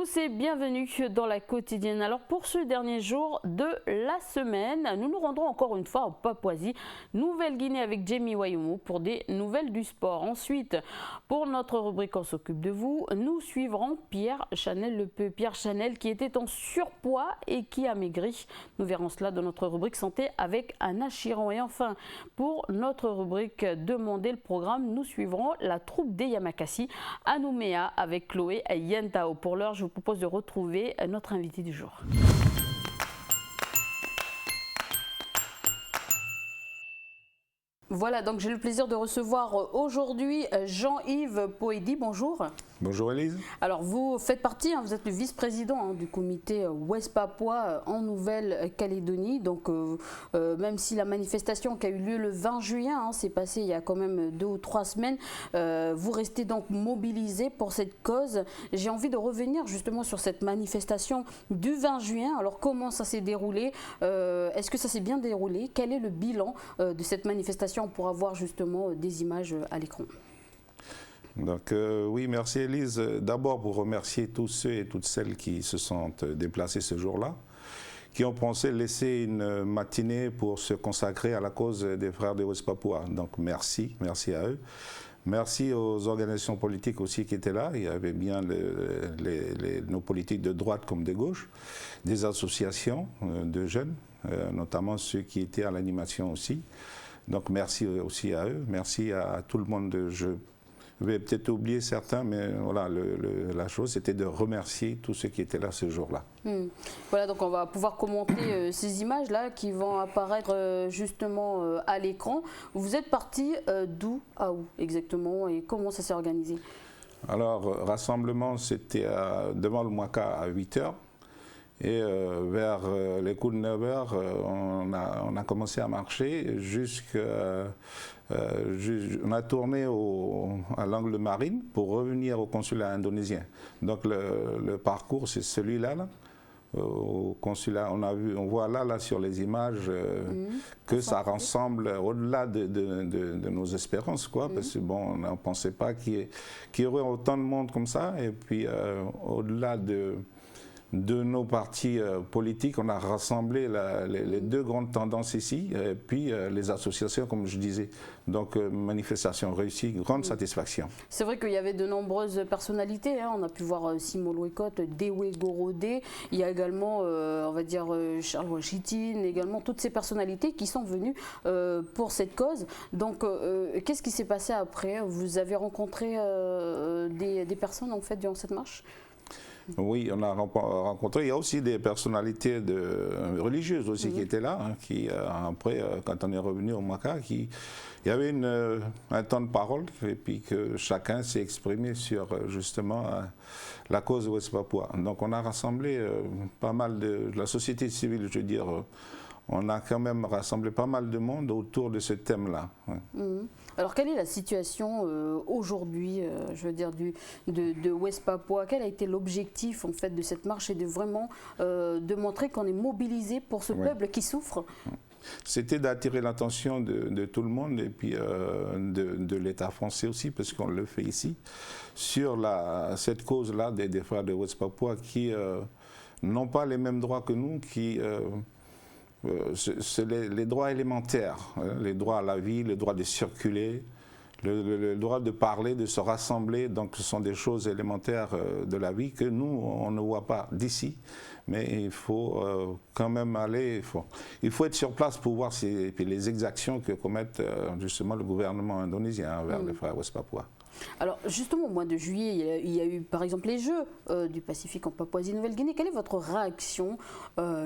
tous et bienvenue dans la quotidienne. Alors pour ce dernier jour de la semaine, nous nous rendrons encore une fois en Papouasie, Nouvelle-Guinée avec Jamie Wayoumou pour des nouvelles du sport. Ensuite, pour notre rubrique On s'occupe de vous, nous suivrons Pierre Chanel le peu. Pierre Chanel qui était en surpoids et qui a maigri. Nous verrons cela dans notre rubrique santé avec Anna Chiron. Et enfin, pour notre rubrique Demander le programme, nous suivrons la troupe des Yamakasi à Nouméa avec Chloé Yentao. Pour l'heure, je vous propose de retrouver notre invité du jour. Voilà, donc j'ai le plaisir de recevoir aujourd'hui Jean-Yves Poedi. Bonjour. Bonjour Elise. Alors vous faites partie, vous êtes le vice-président du comité Ouest Papua en Nouvelle-Calédonie. Donc même si la manifestation qui a eu lieu le 20 juin, s'est passée il y a quand même 2 ou 3 semaines, vous restez donc mobilisé pour cette cause. J'ai envie de revenir justement sur cette manifestation du 20 juin. Alors comment ça s'est déroulé? Est-ce que ça s'est bien déroulé? Quel est le bilan de cette manifestation pour avoir justement des images à l'écran? Donc oui, merci Elise. D'abord pour remercier tous ceux et toutes celles qui se sont déplacés ce jour-là, qui ont pensé laisser une matinée pour se consacrer à la cause des frères de Ouest Papua. Donc merci à eux. Merci aux organisations politiques aussi qui étaient là. Il y avait bien nos politiques de droite comme de gauche, des associations de jeunes, notamment ceux qui étaient à l'animation aussi. Donc merci aussi à eux, merci à tout le monde. Je vais peut-être oublier certains, mais voilà, la chose c'était de remercier tous ceux qui étaient là ce jour-là. Voilà, donc on va pouvoir commenter ces images-là qui vont apparaître justement à l'écran. Vous êtes parti d'où à où exactement et comment ça s'est organisé? Alors, rassemblement, c'était devant le Mwaka à 8 h. Et vers les coups de 9 h, on a commencé à marcher on a tourné à l'angle de Marine pour revenir au consulat indonésien. Donc le parcours, c'est celui-là. Au consulat, on voit là sur les images que ça rassemble au-delà de nos espérances, quoi, parce que bon, on ne pensait pas qu'il y aurait autant de monde comme ça. Et puis au-delà de nos partis politiques, on a rassemblé les deux grandes tendances ici, et puis les associations, comme je disais. Donc, manifestation réussie, grande satisfaction. C'est vrai qu'il y avait de nombreuses personnalités. On a pu voir Simon Louekot, Dewe Gorodé. Il y a également, on va dire, Charles Washington, également toutes ces personnalités qui sont venues pour cette cause. Donc, qu'est-ce qui s'est passé après? Vous avez rencontré des personnes, en fait, durant cette marche? Oui, on a rencontré, il y a aussi des personnalités religieuses aussi qui étaient là, qui après, quand on est revenu au Mwaka, il y avait un temps de parole et puis que chacun s'est exprimé sur justement la cause Ouest Papua. Donc on a rassemblé pas mal de la société civile, je veux dire, on a quand même rassemblé pas mal de monde autour de ce thème-là. Alors, quelle est la situation aujourd'hui, je veux dire, de Ouest Papua? Quel a été l'objectif en fait de cette marche et de vraiment de montrer qu'on est mobilisé pour ce peuple qui souffre? C'était d'attirer l'attention de tout le monde et puis de l'État français aussi, parce qu'on le fait ici, sur cette cause-là des frères de Ouest Papua qui n'ont pas les mêmes droits que nous, c'est les droits élémentaires, les droits à la vie, le droit de circuler, le droit de parler, de se rassembler. Donc ce sont des choses élémentaires de la vie que nous, on ne voit pas d'ici. Mais il faut quand même aller, il faut être sur place pour voir les exactions que commettent justement le gouvernement indonésien envers les frères Ouest Papua. Alors justement au mois de juillet, il y a eu par exemple les Jeux du Pacifique en Papouasie-Nouvelle-Guinée. Quelle est votre réaction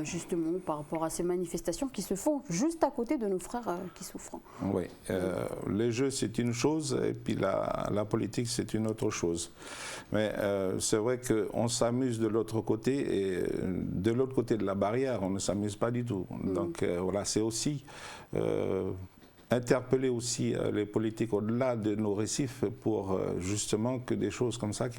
justement par rapport à ces manifestations qui se font juste à côté de nos frères qui souffrent? Oui, les Jeux c'est une chose et puis la politique c'est une autre chose. Mais c'est vrai qu'on s'amuse de l'autre côté et de l'autre côté de la barrière on ne s'amuse pas du tout. Donc voilà, c'est aussi interpeller aussi les politiques au-delà de nos récifs pour justement que des choses comme ça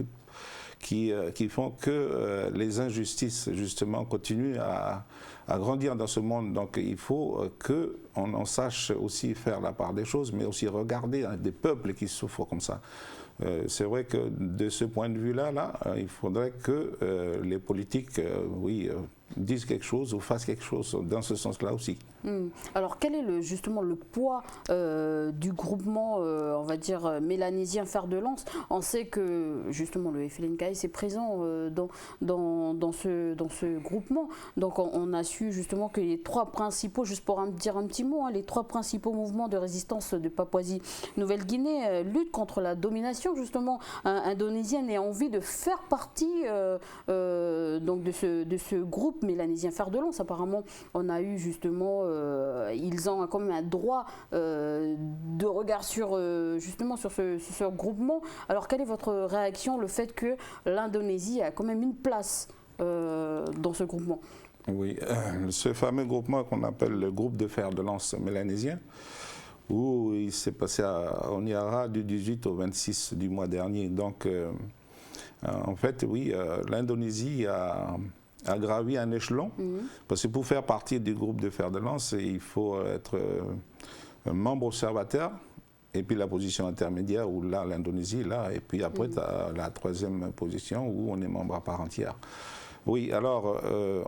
qui font que les injustices justement continuent à grandir dans ce monde. Donc il faut qu'on sache aussi faire la part des choses, mais aussi regarder des peuples qui souffrent comme ça. c'est vrai que de ce point de vue-là, il faudrait que les politiques, disent quelque chose ou fassent quelque chose dans ce sens-là aussi. Alors quel est justement le poids du groupement, on va dire, mélanésien fer de lance? On sait que justement le FLNKS est présent dans ce groupement. Donc on a su justement que les trois principaux, juste pour dire un petit mot, les trois principaux mouvements de résistance de Papouasie-Nouvelle-Guinée luttent contre la domination justement indonésienne et ont envie de faire partie donc de ce groupe mélanésien fer de lance. Apparemment, on a eu justement, ils ont quand même un droit de regard sur justement sur ce groupement. Alors, quelle est votre réaction, le fait que l'Indonésie a quand même une place dans ce groupement? Oui, ce fameux groupement qu'on appelle le groupe de fer de lance mélanésien, où il s'est passé à Honiara du 18 au 26 du mois dernier. Donc, en fait, oui, l'Indonésie a gravi un échelon, parce que pour faire partie du groupe de fer de lance, il faut être un membre observateur, et puis la position intermédiaire, où là, l'Indonésie, là, et puis après, la troisième position, où on est membre à part entière. Oui, alors,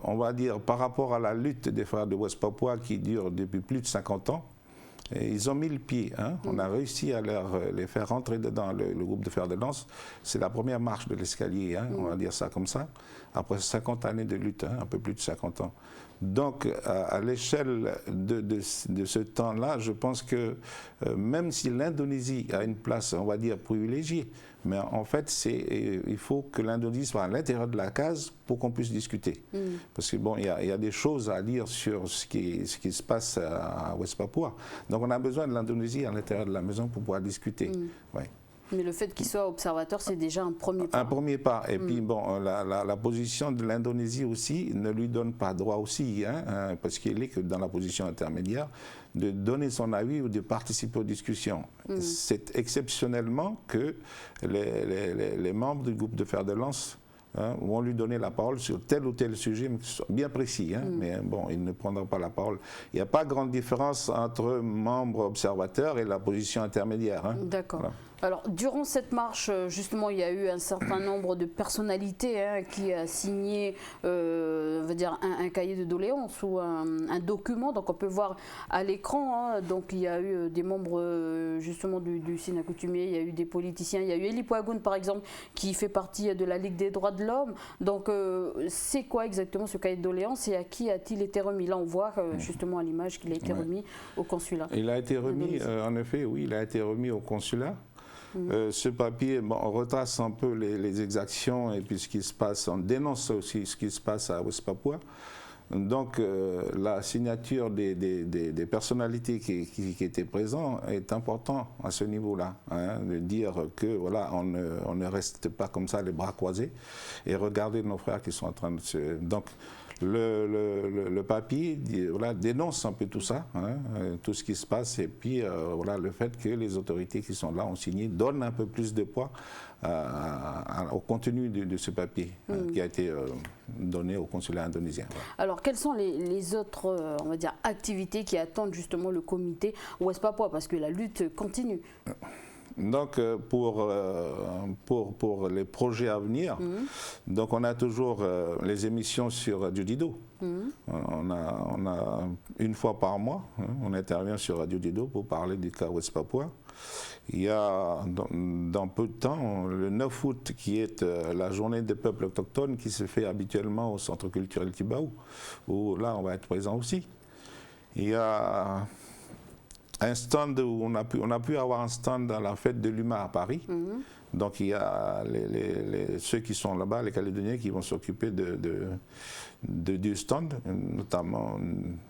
on va dire, par rapport à la lutte des frères de West Papua, qui dure depuis plus de 50 ans, et ils ont mis le pied. On a réussi à les faire rentrer dedans le groupe de fer de lance. C'est la première marche de l'escalier, on va dire ça comme ça, après 50 années de lutte, un peu plus de 50 ans. Donc, à l'échelle de ce temps-là, je pense que même si l'Indonésie a une place, on va dire, privilégiée, mais en fait, il faut que l'Indonésie soit à l'intérieur de la case pour qu'on puisse discuter. Parce que bon, il y a des choses à dire sur ce qui se passe à West Papua. Donc, on a besoin de l'Indonésie à l'intérieur de la maison pour pouvoir discuter. Ouais. Mais le fait qu'il soit observateur, c'est déjà un premier pas. Un premier pas. Et puis, bon, la position de l'Indonésie aussi ne lui donne pas droit aussi, parce qu'il est que dans la position intermédiaire, de donner son avis ou de participer aux discussions. C'est exceptionnellement que les membres du groupe de fer de lance vont lui donner la parole sur tel ou tel sujet bien précis, mais bon, il ne prendra pas la parole. Il n'y a pas grande différence entre membres observateurs et la position intermédiaire. D'accord. Voilà. Alors, durant cette marche, justement, il y a eu un certain nombre de personnalités qui a signé, on va dire, un cahier de doléances ou un document. Donc, on peut voir à l'écran. Donc, il y a eu des membres, justement, du Sénat coutumier. Il y a eu des politiciens. Il y a eu Eli Poagoun, par exemple, qui fait partie de la Ligue des droits de l'homme. Donc, c'est quoi exactement ce cahier de doléances et à qui a-t-il été remis? Là, on voit justement à l'image qu'il a été remis au consulat. Il a été remis, en effet, oui, il a été remis au consulat. Ce papier retrace un peu les exactions et puis ce qui se passe, on dénonce aussi ce qui se passe à West Papua. Donc la signature des personnalités qui étaient présentes est importante à ce niveau-là, de dire que voilà, on ne reste pas comme ça les bras croisés et regarder nos frères qui sont en train de se... Donc, le papier voilà, dénonce un peu tout ça, tout ce qui se passe, et puis voilà, le fait que les autorités qui sont là ont signé donne un peu plus de poids au contenu de ce papier qui a été donné au consulat indonésien. Voilà. Alors, quelles sont les autres on va dire, activités qui attendent justement le comité West Papua, parce que la lutte continue? Donc, pour les projets à venir, donc on a toujours les émissions sur Radio Dido. On a une fois par mois, on intervient sur Radio Dido pour parler du cas West Papua. Il y a dans peu de temps, le 9 août, qui est la journée des peuples autochtones qui se fait habituellement au Centre culturel Tibaou, où là on va être présent aussi. Il y a un stand où on a pu avoir un stand à la fête de l'UMA à Paris. Donc il y a ceux qui sont là-bas, les Calédoniens, qui vont s'occuper du stand, notamment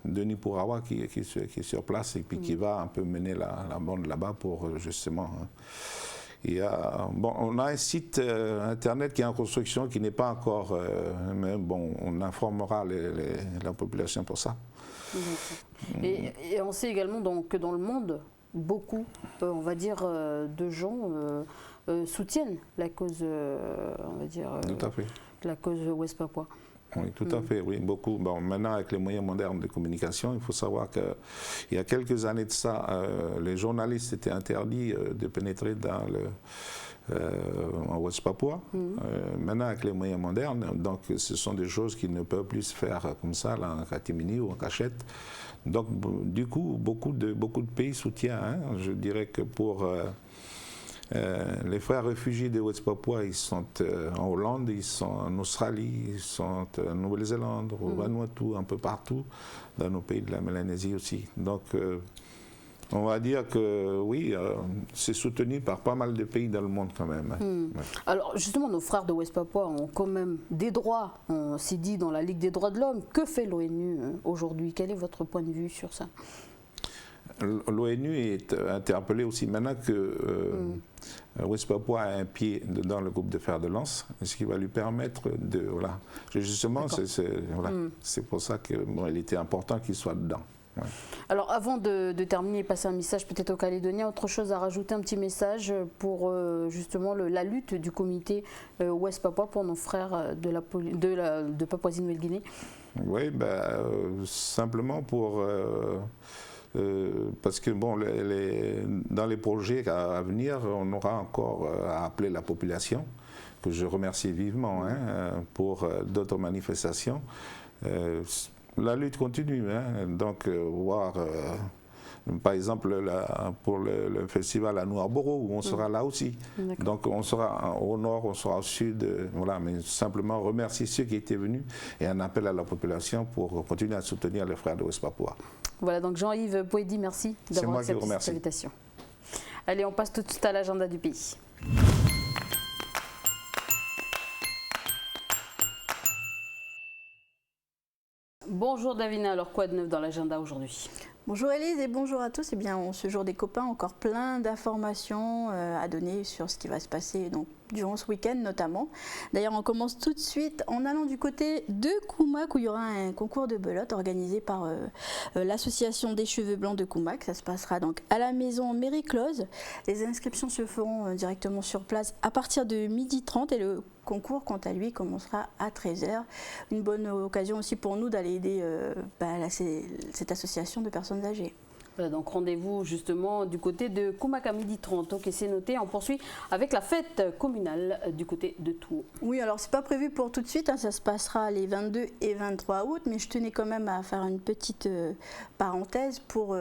Denis Pourawa qui est sur place et puis qui va un peu mener la bande là-bas pour justement... on a un site internet qui est en construction, qui n'est pas encore... mais bon, on informera la population pour ça. Et on sait également que dans le monde, beaucoup, on va dire, de gens soutiennent la cause, on va dire, tout à fait. La cause West Papua. Oui, tout à fait, oui, beaucoup. Bon, maintenant, avec les moyens modernes de communication, il faut savoir qu'il y a quelques années de ça, les journalistes étaient interdits de pénétrer dans en Ouest Papua. Maintenant, avec les moyens modernes, donc ce sont des choses qui ne peuvent plus se faire comme ça, là, en catimini ou en cachette. Donc, du coup, beaucoup de pays soutiennent. Hein. Je dirais que pour les frères réfugiés de Ouest Papua, ils sont en Hollande, ils sont en Australie, ils sont en Nouvelle-Zélande, au Vanuatu, un peu partout, dans nos pays de la Mélanésie aussi. Donc, on va dire que oui, c'est soutenu par pas mal de pays dans le monde quand même. Ouais. Alors justement, nos frères de Ouest Papua ont quand même des droits, on s'est dit dans la Ligue des droits de l'homme. Que fait l'ONU aujourd'hui? Quel est votre point de vue sur ça? L'ONU est interpellée aussi maintenant que Ouest Papua a un pied dans le groupe de fer de lance, ce qui va lui permettre de... Voilà. Justement, c'est pour ça qu'il était important qu'il soit dedans. Ouais. Alors avant de terminer et passer un message peut-être aux Calédoniens, autre chose à rajouter, un petit message pour justement la lutte du comité Ouest Papua pour nos frères de Papouasie-Nouvelle-Guinée. Oui, simplement pour... parce que bon, dans les projets à venir, on aura encore à appeler la population, que je remercie vivement pour d'autres manifestations. La lutte continue, hein, donc voir, par exemple, pour le festival à Noir-Boro, où on sera là aussi. Donc on sera au nord, on sera au sud, voilà, mais simplement remercier ceux qui étaient venus et un appel à la population pour continuer à soutenir les frères de Ouest Papua. Voilà, donc Jean-Yves Poedi, merci d'avoir accepté cette invitation. Allez, on passe tout de suite à l'agenda du pays. Bonjour Davina, alors quoi de neuf dans l'agenda aujourd'hui? Bonjour Élise et bonjour à tous. Eh bien, en ce jour des copains, encore plein d'informations à donner sur ce qui va se passer donc, durant ce week-end notamment. D'ailleurs, on commence tout de suite en allant du côté de Koumak où il y aura un concours de belote organisé par l'association des cheveux blancs de Koumak. Ça se passera donc à la maison Mary-Close. Les inscriptions se feront directement sur place à partir de 12h30 et le concours, quant à lui, commencera à 13h. Une bonne occasion aussi pour nous d'aller aider cette association de personnes âgées. Voilà, donc rendez-vous justement du côté de Koumak à 12h30. Ok, c'est noté. On poursuit avec la fête communale du côté de Touo. Oui, alors c'est pas prévu pour tout de suite, hein, ça se passera les 22 et 23 août, mais je tenais quand même à faire une petite parenthèse pour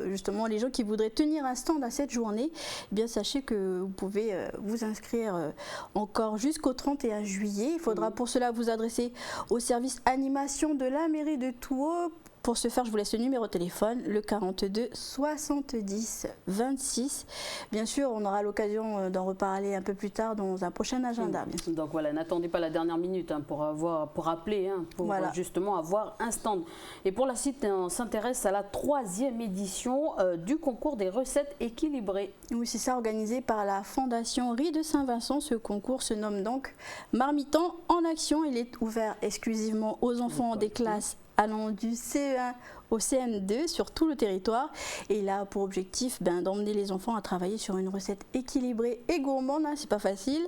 justement les gens qui voudraient tenir un stand à cette journée. Eh bien, sachez que vous pouvez vous inscrire encore jusqu'au 31 juillet. Il faudra pour cela vous adresser au service animation de la mairie de Touo. Pour ce faire, je vous laisse le numéro de téléphone, le 42 70 26. Bien sûr, on aura l'occasion d'en reparler un peu plus tard dans un prochain agenda. Bien sûr. Donc voilà, n'attendez pas la dernière minute pour appeler, pour justement avoir un stand. Et pour la suite, on s'intéresse à la 3e édition du concours des recettes équilibrées. Oui, c'est ça, organisé par la Fondation Riz de Saint-Vincent. Ce concours se nomme donc Marmiton en action. Il est ouvert exclusivement aux enfants des classes allant du CE1 au CM2 sur tout le territoire et il a pour objectif d'emmener les enfants à travailler sur une recette équilibrée et gourmande, c'est pas facile,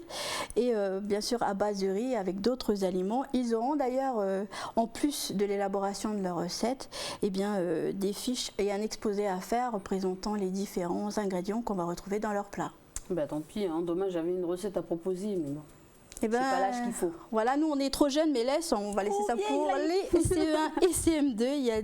et bien sûr à base de riz avec d'autres aliments. Ils auront d'ailleurs en plus de l'élaboration de leur recette des fiches et un exposé à faire représentant les différents ingrédients qu'on va retrouver dans leur plat. Tant pis, dommage, j'avais une recette à proposer mais bon. C'est pas l'âge qu'il faut. Voilà, nous on est trop jeunes, mais on va laisser ça pour les CE1 et CM2. Il y a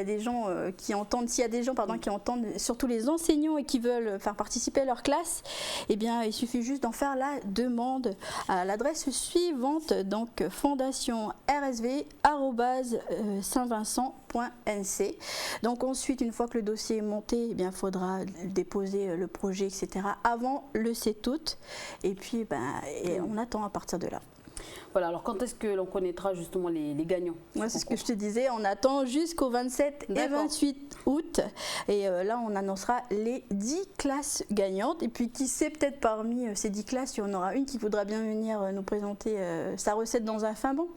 des gens qui entendent, s'il y a des gens qui entendent, surtout les enseignants et qui veulent faire participer à leur classe, il suffit juste d'en faire la demande à l'adresse suivante, donc fondation-rsv@saintvincent.nc. Donc ensuite, une fois que le dossier est monté, il faudra déposer le projet, etc. avant le 7 août. Et puis, on attend à partir de là. Voilà, alors quand est-ce que l'on connaîtra justement les gagnants? Ouais, c'est ce que je te disais, on attend jusqu'au 27 et 28 août. Et là, on annoncera les 10 classes gagnantes. Et puis, qui sait, peut-être parmi ces 10 classes, il y en aura une qui voudra bien venir nous présenter sa recette dans un fin bon.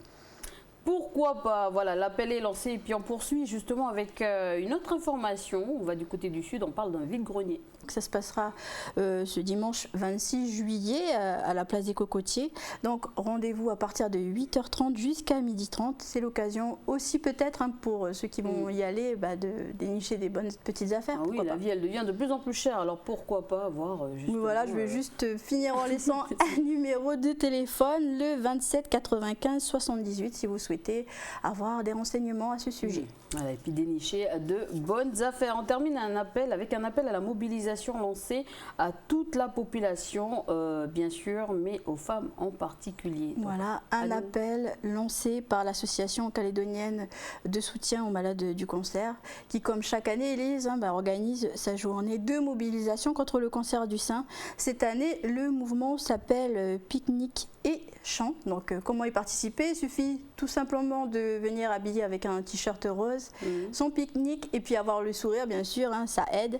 Pourquoi pas? Voilà, l'appel est lancé et puis on poursuit justement avec une autre information. On va du côté du sud, on parle d'un vide-grenier. Ça se passera ce dimanche 26 juillet à la place des Cocotiers. Donc rendez-vous à partir de 8h30 jusqu'à 12h30. C'est l'occasion aussi peut-être pour ceux qui vont y aller de dénicher des bonnes petites affaires. Ah oui, la vie elle devient de plus en plus chère, alors pourquoi pas avoir Voilà, je vais juste finir en laissant un numéro de téléphone, le 27 95 78, si vous souhaitez avoir des renseignements à ce sujet. Voilà, et puis dénicher de bonnes affaires. On termine avec un appel à la mobilisation lancé à toute la population, bien sûr, mais aux femmes en particulier. Voilà, un appel lancé par l'association calédonienne de soutien aux malades du cancer, qui, comme chaque année, Élise, organise sa journée de mobilisation contre le cancer du sein. Cette année, le mouvement s'appelle Pique-Nique et Chant. Donc, comment y participer? Il suffit tout simplement de venir habillé avec un t-shirt rose, son pique-nique, et puis avoir le sourire, bien sûr, ça aide.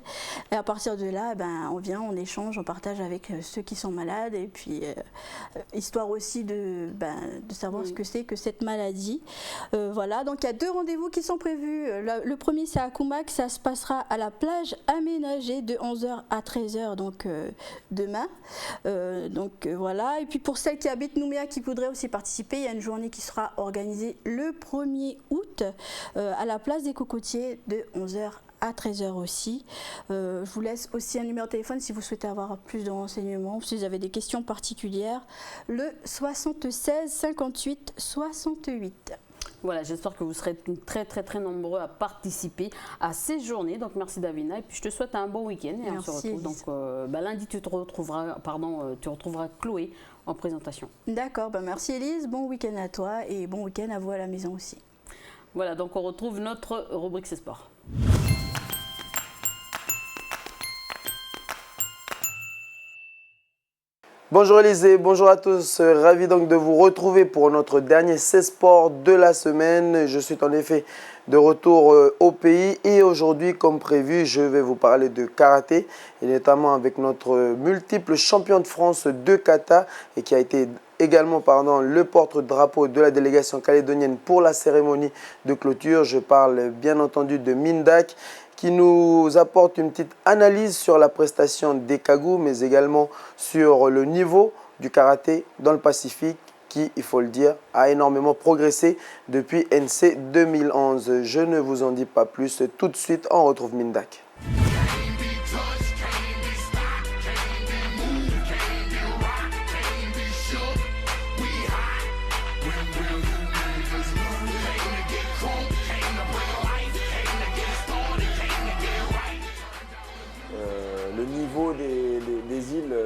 Et à partir de là, on vient, on échange, on partage avec ceux qui sont malades, et puis histoire aussi de savoir ce que c'est que cette maladie. Voilà, donc il y a 2 rendez-vous qui sont prévus. Le premier, c'est à Koumak, ça se passera à la plage aménagée de 11h à 13h, donc demain. Voilà, et puis pour celles qui habitent Nouméa, qui voudraient aussi participer, il y a une journée qui sera organisée le 1er août à la place des Cocotiers de 11h à 13h aussi. Je vous laisse aussi un numéro de téléphone si vous souhaitez avoir plus de renseignements, si vous avez des questions particulières, le 76 58 68. Voilà, j'espère que vous serez très nombreux à participer à ces journées. Donc merci Davina, et puis je te souhaite un bon week-end et on se retrouve. Donc lundi tu retrouveras Chloé en présentation. D'accord, merci Élise, bon week-end à toi et bon week-end à vous à la maison aussi. Voilà, donc on retrouve notre rubrique C'est Sport. Bonjour Élisée, bonjour à tous, ravi donc de vous retrouver pour notre dernier C'est Sport de la semaine. Je suis en effet de retour au pays et aujourd'hui, comme prévu, je vais vous parler de karaté et notamment avec notre multiple champion de France de kata et qui a été également le porte-drapeau de la délégation calédonienne pour la cérémonie de clôture. Je parle bien entendu de Mindak, qui nous apporte une petite analyse sur la prestation des Kagou, mais également sur le niveau du karaté dans le Pacifique, qui, il faut le dire, a énormément progressé depuis NC 2011. Je ne vous en dis pas plus, tout de suite on retrouve Mindak. Le niveau des îles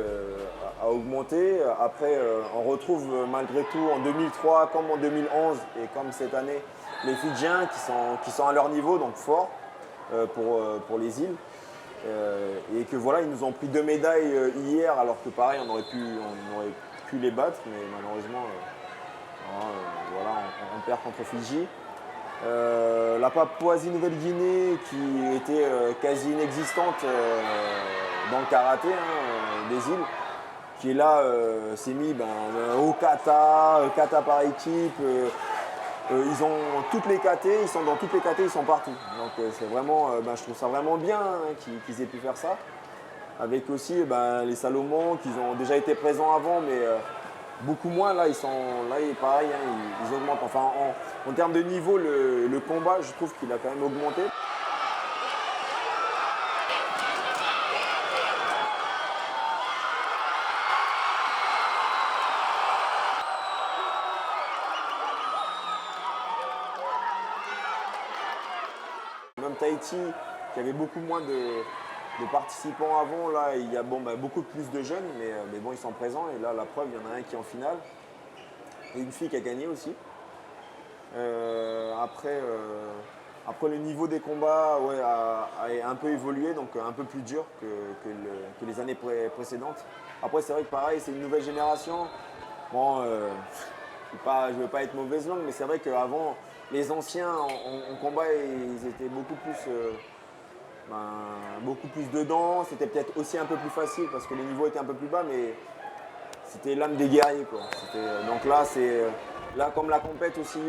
a augmenté. Après, on retrouve malgré tout en 2003 comme en 2011 et comme cette année les Fidjiens qui sont à leur niveau, donc forts pour les îles. Et que voilà, ils nous ont pris 2 médailles hier, alors que pareil, on aurait pu les battre, mais malheureusement, voilà, on perd contre Fidji. La Papouasie-Nouvelle-Guinée qui était quasi inexistante dans le karaté des îles, qui est là s'est mis au kata par équipe. Ils ont toutes les KT, ils sont dans toutes les KT, ils sont partout. Donc c'est vraiment, je trouve ça vraiment bien qu'ils aient pu faire ça. Avec aussi les Salomons qui ont déjà été présents avant, mais beaucoup moins. Là, pareil, ils augmentent. Enfin, en termes de niveau, le combat, je trouve qu'il a quand même augmenté. Même Tahiti, qui avait beaucoup moins de participants avant, là, il y a beaucoup plus de jeunes, mais bon, ils sont présents. Et là, la preuve, il y en a un qui est en finale. Et une fille qui a gagné aussi. Après, le niveau des combats a un peu évolué, donc un peu plus dur que les années précédentes. Après, c'est vrai que pareil, c'est une nouvelle génération. Bon, je ne veux pas être mauvaise langue, mais c'est vrai qu'avant, les anciens en combat, ils étaient beaucoup plus dedans. C'était peut-être aussi un peu plus facile parce que les niveaux étaient un peu plus bas, mais c'était l'âme des guerriers, quoi. Donc là, Là, comme la compète aussi,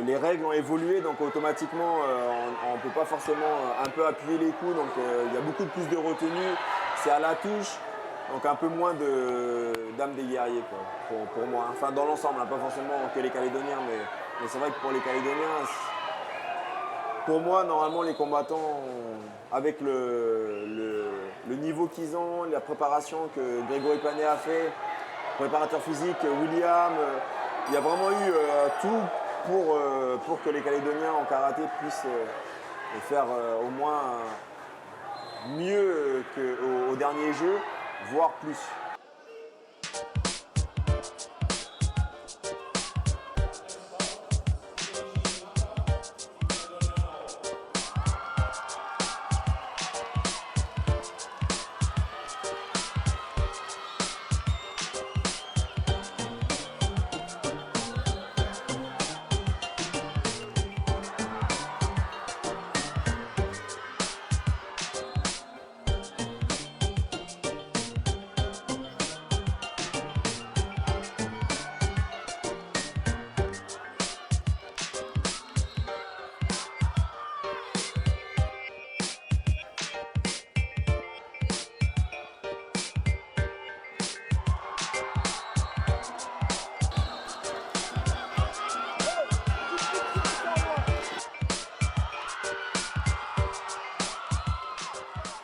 les règles ont évolué, donc automatiquement, on ne peut pas forcément un peu appuyer les coups. Donc il y a beaucoup plus de retenue, c'est à la touche, donc un peu moins d'âme des guerriers quoi, pour moi. Enfin, dans l'ensemble, hein, pas forcément que les Calédoniens, mais c'est vrai que pour les Calédoniens, pour moi, normalement, les combattants, avec le niveau qu'ils ont, la préparation que Grégory Panet a fait, préparateur physique, William, il y a vraiment eu tout pour que les Calédoniens en karaté puissent faire au moins mieux qu'au dernier jeu, voire plus.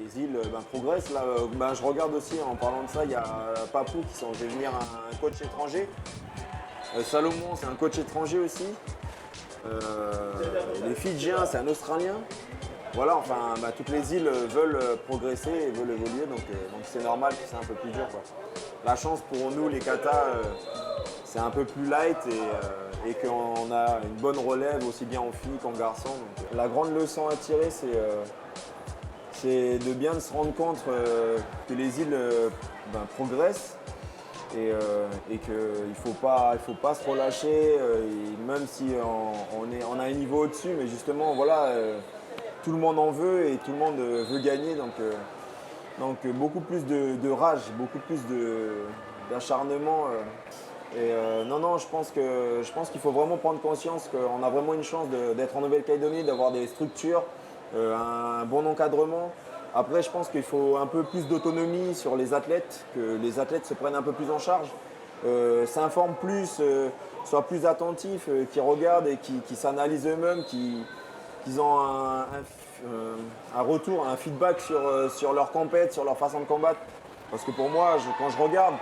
Les îles progressent. Là, je regarde aussi, en parlant de ça, il y a Papou qui s'en fait venir un coach étranger. Salomon, c'est un coach étranger aussi. Les Fidjiens, c'est un Australien. Voilà, enfin, toutes les îles veulent progresser et veulent évoluer, donc c'est normal que c'est un peu plus dur, quoi. La chance pour nous, les katas, c'est un peu plus light et qu'on a une bonne relève aussi bien en filles qu'en garçons. Donc, la grande leçon à tirer, c'est de bien se rendre compte que les îles progressent et qu'il ne faut pas se relâcher, même si on a un niveau au-dessus, mais justement, voilà, tout le monde en veut et tout le monde veut gagner, donc beaucoup plus de rage, beaucoup plus d'acharnement. Non, je pense qu'il faut vraiment prendre conscience qu'on a vraiment une chance d'être en Nouvelle-Calédonie, d'avoir des structures, un bon encadrement. Après, je pense qu'il faut un peu plus d'autonomie sur les athlètes, que les athlètes se prennent un peu plus en charge, s'informent plus, soient plus attentifs, qui regardent et qui s'analysent eux-mêmes, qu'ils ont un retour, un feedback sur leur compète, sur leur façon de combattre. Parce que pour moi, quand je regarde,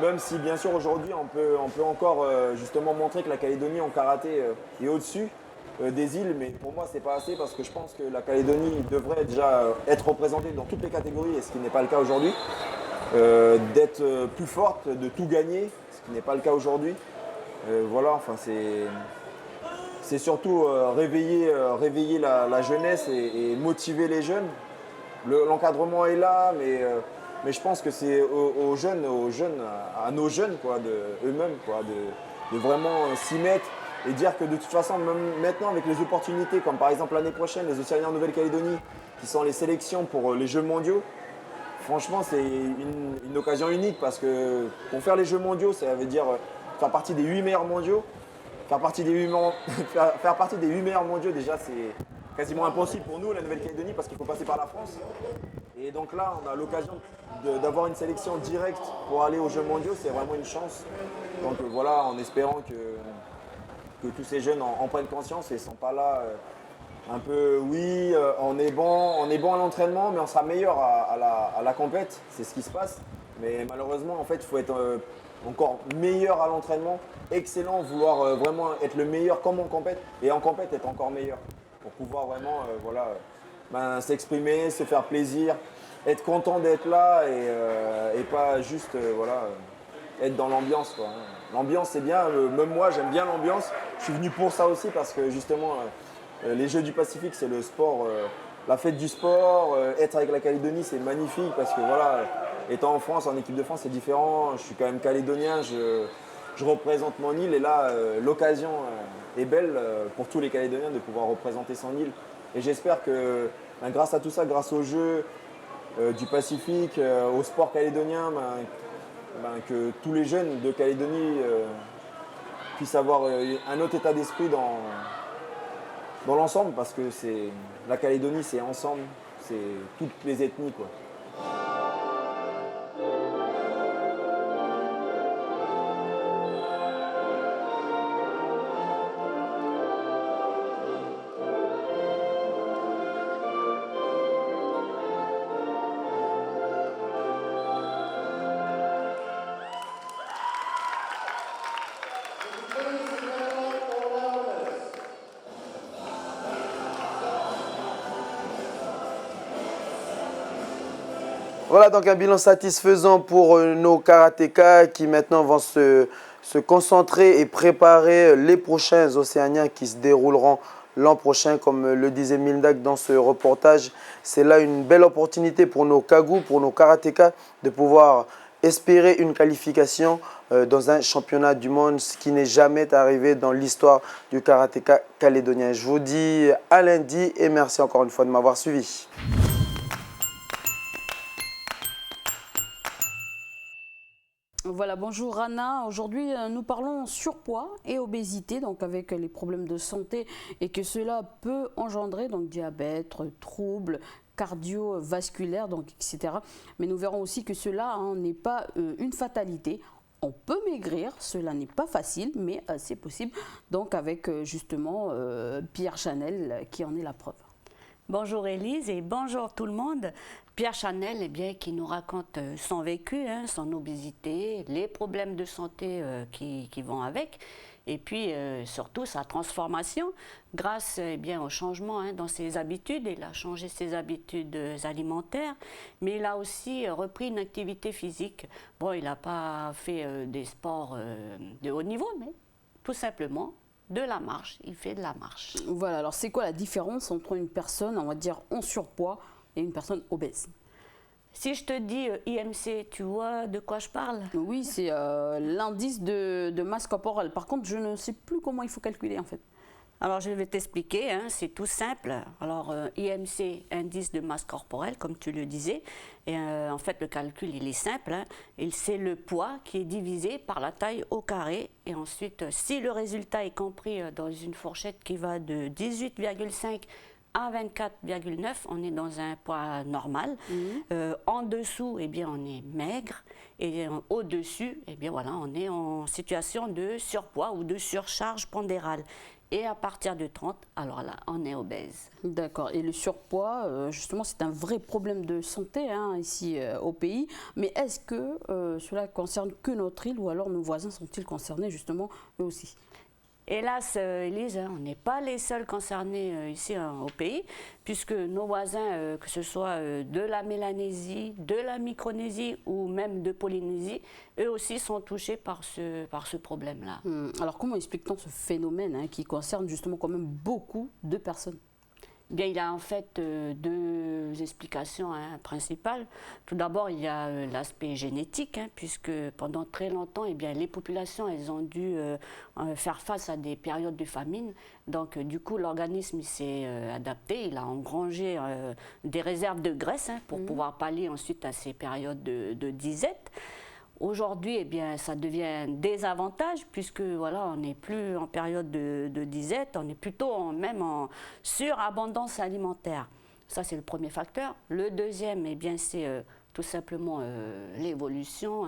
même si bien sûr aujourd'hui on peut encore justement montrer que la Calédonie en karaté est au-dessus des îles, mais pour moi c'est pas assez parce que je pense que la Calédonie devrait déjà être représentée dans toutes les catégories, et ce qui n'est pas le cas aujourd'hui, d'être plus forte, de tout gagner, ce qui n'est pas le cas aujourd'hui. Voilà, enfin c'est surtout réveiller la jeunesse et motiver les jeunes. L'encadrement est là, mais je pense que c'est aux jeunes, à nos jeunes, quoi, eux-mêmes, quoi, de vraiment s'y mettre et dire que de toute façon, même maintenant avec les opportunités, comme par exemple l'année prochaine, les Océaniens en Nouvelle-Calédonie, qui sont les sélections pour les Jeux mondiaux, franchement c'est une occasion unique parce que pour faire les Jeux mondiaux, ça veut dire faire partie des 8 meilleurs mondiaux. Faire partie des 8 meilleurs mondiaux, déjà, c'est quasiment impossible pour nous, la Nouvelle-Calédonie, parce qu'il faut passer par la France. Et donc là, on a l'occasion d'avoir une sélection directe pour aller aux Jeux mondiaux, c'est vraiment une chance. Donc voilà, en espérant que tous ces jeunes en prennent conscience et ne sont pas là un peu, oui, on est bon à l'entraînement, mais on sera meilleur à la compète, c'est ce qui se passe. Mais malheureusement, en fait, il faut être encore meilleur à l'entraînement, excellent, vouloir vraiment être le meilleur comme en compète, et en compète être encore meilleur, pour pouvoir vraiment s'exprimer, se faire plaisir, être content d'être là et pas juste être dans l'ambiance, quoi. L'ambiance c'est bien, même moi j'aime bien l'ambiance, je suis venu pour ça aussi parce que justement les Jeux du Pacifique c'est le sport, la fête du sport, être avec la Calédonie c'est magnifique parce que voilà, étant en France, en équipe de France c'est différent, je suis quand même calédonien, je représente mon île et là l'occasion est belle pour tous les Calédoniens de pouvoir représenter son île et j'espère que grâce à tout ça, grâce aux Jeux du Pacifique, au sport calédonien, que tous les jeunes de Calédonie puissent avoir un autre état d'esprit dans l'ensemble, parce que la Calédonie, c'est ensemble, c'est toutes les ethnies, quoi. Voilà donc un bilan satisfaisant pour nos karatékas qui maintenant vont se concentrer et préparer les prochains Océaniens qui se dérouleront l'an prochain, comme le disait Mildak dans ce reportage. C'est là une belle opportunité pour nos kagous, pour nos karatékas, de pouvoir espérer une qualification dans un championnat du monde, ce qui n'est jamais arrivé dans l'histoire du karatéka calédonien. Je vous dis à lundi et merci encore une fois de m'avoir suivi. Voilà, bonjour Rana. Aujourd'hui, nous parlons surpoids et obésité, donc avec les problèmes de santé et que cela peut engendrer, donc diabète, troubles cardiovasculaires, donc etc. Mais nous verrons aussi que cela n'est pas une fatalité. On peut maigrir, cela n'est pas facile, mais c'est possible. Donc avec justement Pierre Chanel qui en est la preuve. Bonjour Élise et bonjour tout le monde. Pierre Chanel, eh bien, qui nous raconte son vécu, son obésité, les problèmes de santé qui vont avec, et puis surtout sa transformation grâce bien, au changement dans ses habitudes. Il a changé ses habitudes alimentaires, mais il a aussi repris une activité physique. Bon, il n'a pas fait des sports de haut niveau, mais tout simplement de la marche. Il fait de la marche. Voilà, alors c'est quoi la différence entre une personne, on va dire, en surpoids et une personne obèse? Si je te dis IMC, tu vois de quoi je parle? Oui, c'est l'indice de masse corporelle. Par contre, je ne sais plus comment il faut calculer en fait. Alors, je vais t'expliquer, c'est tout simple. Alors, IMC, indice de masse corporelle, comme tu le disais. Et en fait, le calcul, il est simple. C'est le poids qui est divisé par la taille au carré. Et ensuite, si le résultat est compris dans une fourchette qui va de 18,5 à 24,9, on est dans un poids normal. En dessous, eh bien, on est maigre. Et au-dessus, eh bien, voilà, on est en situation de surpoids ou de surcharge pondérale. Et à partir de 30, alors là, on est obèse. D'accord. Et le surpoids, justement, c'est un vrai problème de santé ici au pays. Mais est-ce que cela concerne que notre île ou alors nos voisins sont-ils concernés justement eux aussi? Hélas, Élise, on n'est pas les seuls concernés ici au pays, puisque nos voisins, que ce soit de la Mélanésie, de la Micronésie ou même de Polynésie, eux aussi sont touchés par ce problème-là. Alors comment explique-t-on ce phénomène qui concerne justement quand même beaucoup de personnes? Bien, il y a en fait deux explications principales. Tout d'abord, il y a l'aspect génétique, puisque pendant très longtemps, eh bien, les populations elles ont dû faire face à des périodes de famine. Donc, du coup, l'organisme s'est adapté. Il a engrangé des réserves de graisse pour pouvoir pallier ensuite à ces périodes de disette. Aujourd'hui, eh bien, ça devient un désavantage puisque voilà, on n'est plus en période de disette, on est plutôt même en surabondance alimentaire. Ça, c'est le premier facteur. Le deuxième, eh bien, c'est tout simplement l'évolution,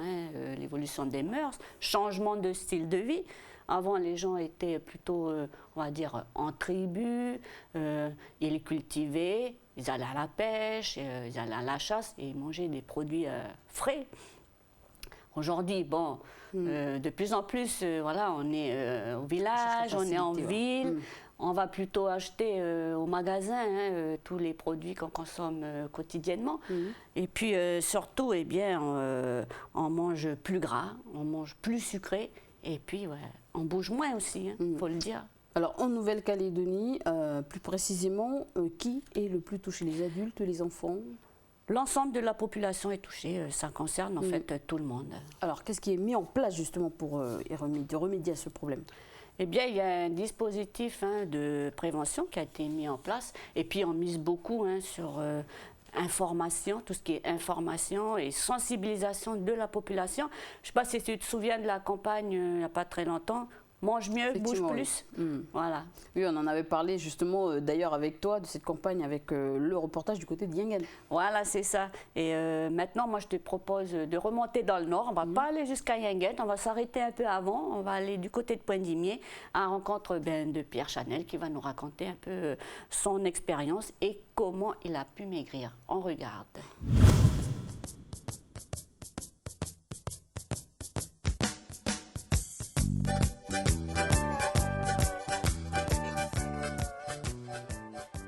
l'évolution des mœurs, changement de style de vie. Avant, les gens étaient plutôt, on va dire, en tribu, ils cultivaient, ils allaient à la pêche, ils allaient à la chasse et ils mangeaient des produits frais. Aujourd'hui, bon, de plus en plus, voilà, on est au village, on est en ville, on va plutôt acheter au magasin tous les produits qu'on consomme quotidiennement. Et puis surtout, eh bien, on mange plus gras, on mange plus sucré, et puis on bouge moins aussi, faut le dire. Alors en Nouvelle-Calédonie, plus précisément, qui est le plus touché? Les adultes, les enfants? L'ensemble de la population est touchée, ça concerne en fait tout le monde. Alors qu'est-ce qui est mis en place justement pour remédier à ce problème? Eh bien, il y a un dispositif de prévention qui a été mis en place et puis on mise beaucoup sur information, tout ce qui est information et sensibilisation de la population. Je ne sais pas si tu te souviens de la campagne il n'y a pas très longtemps, mange mieux, bouge Effectivement, plus. oui. Voilà. Oui, on en avait parlé justement d'ailleurs avec toi de cette campagne avec le reportage du côté de Yingen. Voilà, c'est ça. Et maintenant, moi, je te propose de remonter dans le nord. On ne va pas aller jusqu'à Yingen, on va s'arrêter un peu avant. On va aller du côté de Pointe-Dimier à la rencontre de Pierre Chanel qui va nous raconter un peu son expérience et comment il a pu maigrir. On regarde.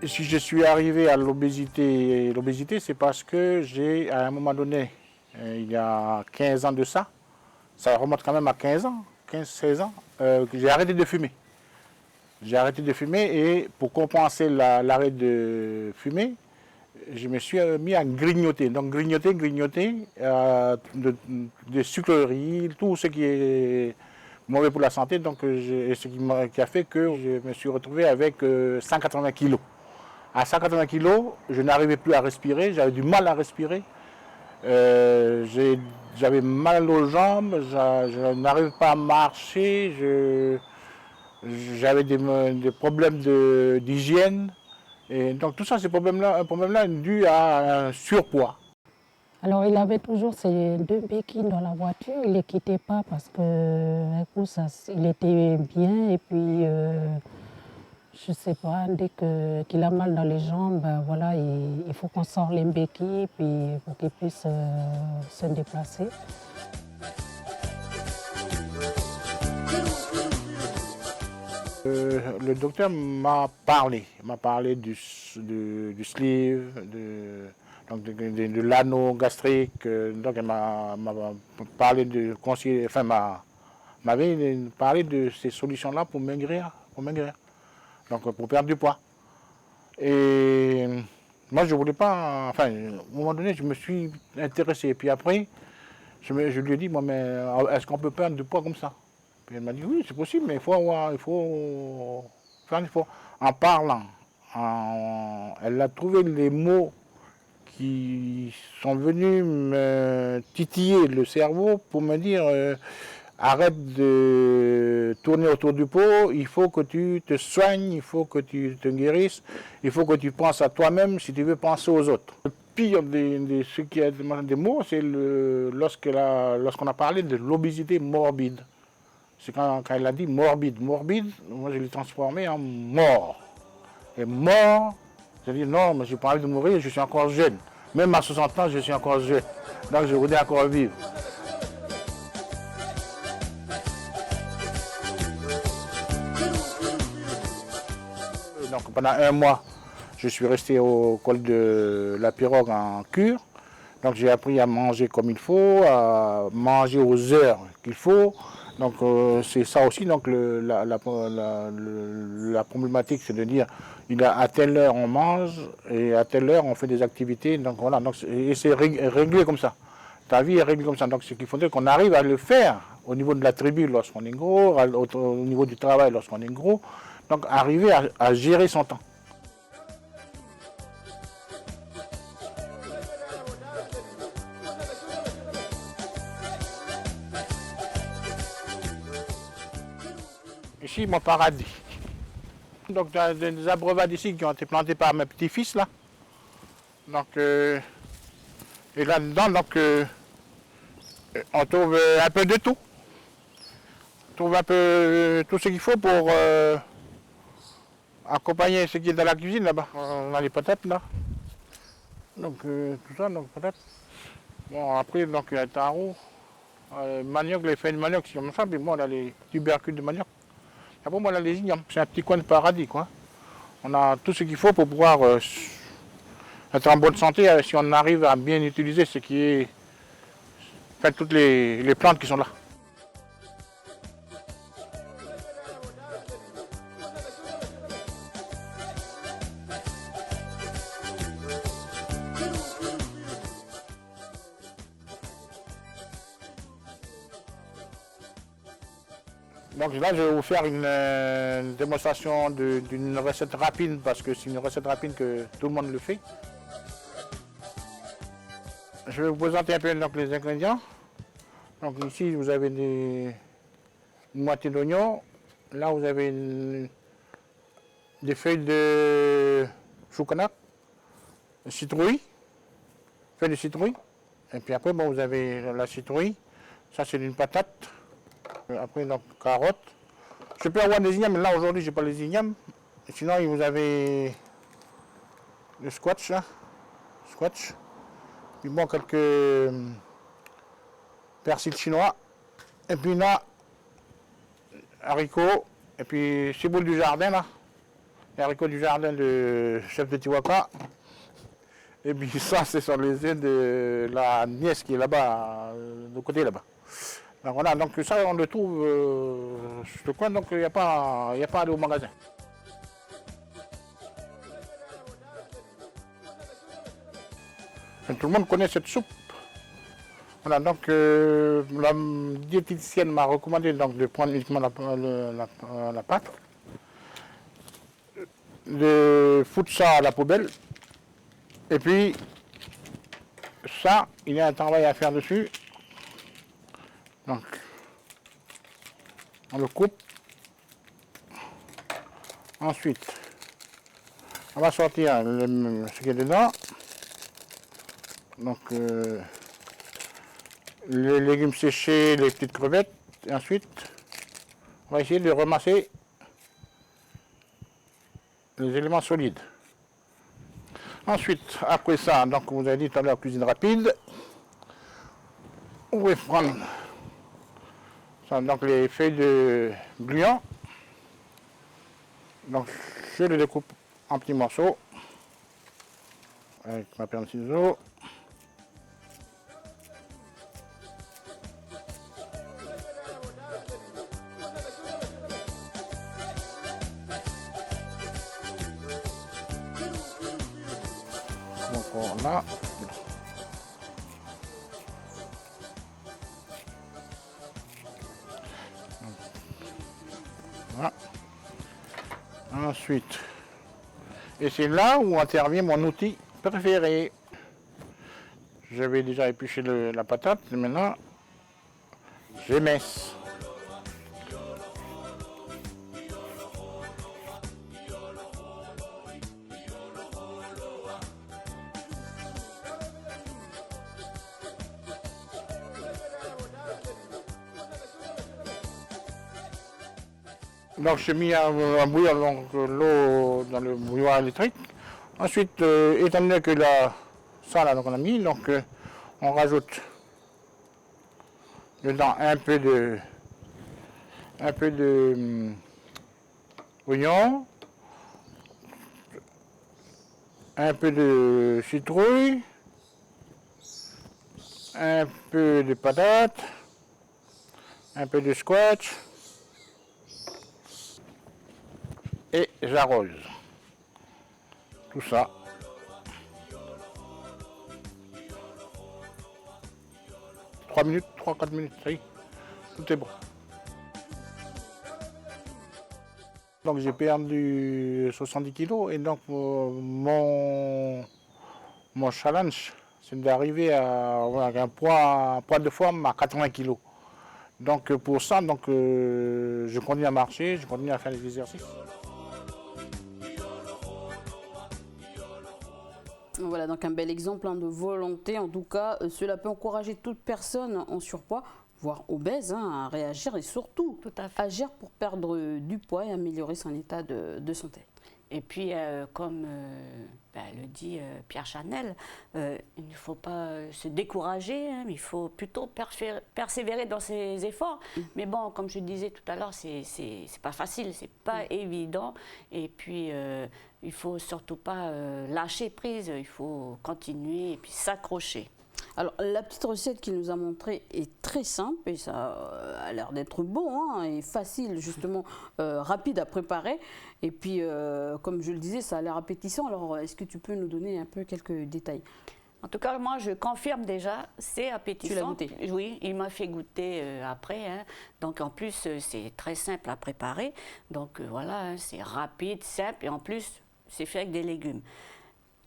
Si je suis arrivé à l'obésité, c'est parce que j'ai, à un moment donné, il y a 15 ans de ça remonte quand même à 15 ans, 15-16 ans, que j'ai arrêté de fumer. J'ai arrêté de fumer et pour compenser l'arrêt de fumer, je me suis mis à grignoter. Donc grignoter, de sucreries, tout ce qui est mauvais pour la santé. Donc, qui a fait que je me suis retrouvé avec 180 kilos. À 180 kilos, je n'arrivais plus à respirer, j'avais du mal à respirer. J'avais mal aux jambes, je n'arrivais pas à marcher, j'avais des problèmes d'hygiène. Et donc tout ça, ces problèmes-là dus à un surpoids. Alors il avait toujours ces 2 béquilles dans la voiture, il ne les quittait pas parce que il était bien et puis je ne sais pas, dès qu'il a mal dans les jambes, ben voilà, il faut qu'on sorte les béquilles puis pour qu'il puisse se déplacer. Le docteur m'a parlé du sleeve, de l'anneau gastrique. Donc elle m'a parlé m'avait parlé de ces solutions-là pour maigrir, donc pour perdre du poids. Et moi je voulais pas, enfin, à un moment donné je me suis intéressé. Puis après je lui ai dit, moi, mais est-ce qu'on peut perdre du poids comme ça? Puis elle m'a dit, oui, c'est possible, mais il faut faire un effort. En parlant, elle a trouvé les mots qui sont venus me titiller le cerveau pour me dire, arrête de tourner autour du pot, il faut que tu te soignes, il faut que tu te guérisses, il faut que tu penses à toi-même si tu veux penser aux autres. Le pire de ce qui est des mots, c'est lorsqu'on a parlé de l'obésité morbide. C'est quand elle a dit morbide. Morbide, moi je l'ai transformé en mort. Et mort, je dis non, mais je n'ai pas envie de mourir, je suis encore jeune. Même à 60 ans, je suis encore jeune. Donc je voudrais encore vivre. Donc pendant 1 mois, je suis resté au col de la Pirogue en cure. Donc j'ai appris à manger comme il faut, à manger aux heures qu'il faut. Donc c'est ça aussi, donc la problématique, c'est de dire à telle heure on mange et à telle heure on fait des activités. Donc voilà, et c'est réglé comme ça. Ta vie est réglée comme ça. Donc ce qu'il faudrait qu'on arrive à le faire au niveau de la tribu lorsqu'on est gros, au niveau du travail lorsqu'on est gros. Donc arriver à gérer son temps. Ici, mon paradis. Donc, il y a des abreuvoirs ici qui ont été plantés par mes petits-fils, là. Donc, et là-dedans, on trouve un peu de tout. On trouve un peu tout ce qu'il faut pour accompagner ce qui est dans la cuisine, là-bas. On a les patates, là. Donc, tout ça, donc, patates. Bon, après, donc, il y a le taro, manioc, les feuilles de manioc, c'est comme ça, puis moi, on a les tubercules de manioc. Après, moi, on a les ignames. C'est un petit coin de paradis, quoi. On a tout ce qu'il faut pour pouvoir être en bonne santé si on arrive à bien utiliser ce qui est... Enfin, toutes les plantes qui sont là. Donc là, je vais vous faire une démonstration d'une recette rapide, parce que c'est une recette rapide que tout le monde le fait. Je vais vous présenter un peu donc, les ingrédients. Donc ici, vous avez une moitié d'oignon, Là, vous avez des feuilles de choucana, citrouille, feuilles de citrouille. Et puis après, bon, vous avez la citrouille. Ça, c'est une patate. Après, donc, carotte. Je peux avoir des ignames, mais là, aujourd'hui, je n'ai pas les ignames. Et sinon, vous avez le squash, là. Squash. Puis bon, quelques persil chinois. Et puis là, haricots. Et puis, ciboule du jardin, là. Les haricots du jardin de chef de Tiwaka. Et puis ça, c'est sur les ailes de la nièce qui est là-bas, de côté là-bas. Donc voilà, donc ça, on le trouve sur le coin, donc il n'y a pas à aller au magasin. Et tout le monde connaît cette soupe. Voilà, donc la diététicienne m'a recommandé donc, de prendre uniquement la pâte, de foutre ça à la poubelle. Et puis, ça, il y a un travail à faire dessus. Donc, on le coupe. Ensuite, on va sortir ce qui est dedans. Donc, les légumes séchés, les petites crevettes. Et ensuite, on va essayer de ramasser les éléments solides. Ensuite, après ça, donc vous avez dit tout à l'heure cuisine rapide. On va prendre ça, donc les feuilles de gluant. Donc je les découpe en petits morceaux avec ma paire de ciseaux. Voilà. Voilà. Ensuite, et c'est là où intervient mon outil préféré. J'avais déjà épluché la patate, maintenant j'émesse. Donc j'ai mis à bouillir l'eau dans le bouilloire électrique. Ensuite, étant donné que ça là, donc on a mis, donc on rajoute dedans un peu de oignon, un peu de citrouille, un peu de patates, un peu de squash. Et j'arrose tout ça. Trois minutes, 3-4 minutes, ça y est, tout est bon. Donc j'ai perdu 70 kilos et donc mon challenge, c'est d'arriver à un poids de forme à 80 kilos. Donc pour ça, donc, je continue à marcher, je continue à faire des exercices. Voilà donc un bel exemple de volonté. En tout cas, cela peut encourager toute personne en surpoids, voire obèse, à réagir et surtout agir pour perdre du poids et améliorer son état de santé. Et puis, comme le dit Pierre Chanel, il ne faut pas se décourager, mais il faut plutôt persévérer dans ses efforts. Mais bon, comme je disais tout à l'heure, c'est pas facile, c'est pas évident. Et puis, il faut surtout pas lâcher prise, il faut continuer et puis s'accrocher. Alors, la petite recette qu'il nous a montrée est très simple et ça a l'air d'être bon et facile, justement, rapide à préparer. Et puis, comme je le disais, ça a l'air appétissant. Alors, est-ce que tu peux nous donner un peu quelques détails? En tout cas, moi, je confirme déjà, c'est appétissant. Tu l'as goûté? Oui, il m'a fait goûter après. Donc, en plus, c'est très simple à préparer. Donc, voilà, c'est rapide, simple et en plus, c'est fait avec des légumes.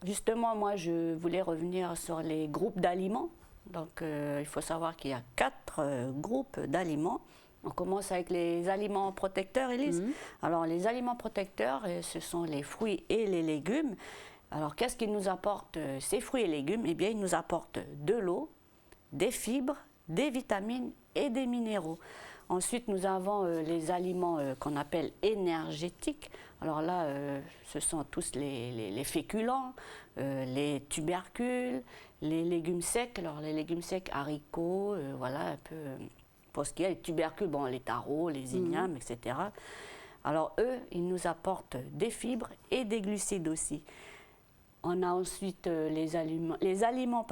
Justement, moi, je voulais revenir sur les groupes d'aliments. Donc, il faut savoir qu'il y a 4 groupes d'aliments. On commence avec les aliments protecteurs, Élise. Alors, les aliments protecteurs, ce sont les fruits et les légumes. Alors, qu'est-ce qu'ils nous apportent, ces fruits et légumes? Eh bien, ils nous apportent de l'eau, des fibres, des vitamines et des minéraux. Ensuite, nous avons les aliments qu'on appelle énergétiques. Alors là, ce sont tous les féculents, les tubercules, les légumes secs. Alors, les légumes secs, haricots, voilà, un peu... Pour ce qui est des tubercules, bon, les taros, les ignames, etc. Alors eux, ils nous apportent des fibres et des glucides aussi. On a ensuite les aliments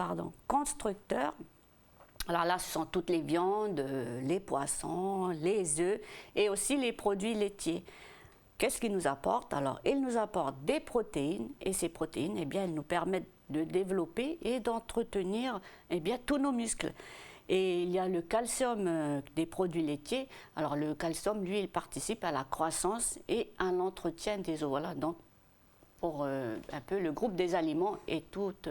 constructeurs. Alors là, ce sont toutes les viandes, les poissons, les œufs et aussi les produits laitiers. Qu'est-ce qu'ils nous apportent? Alors, ils nous apportent des protéines et ces protéines, eh bien, elles nous permettent de développer et d'entretenir eh bien, tous nos muscles. Et il y a le calcium des produits laitiers. Alors le calcium, lui, il participe à la croissance et à l'entretien des os. Voilà, donc pour un peu le groupe des aliments et toutes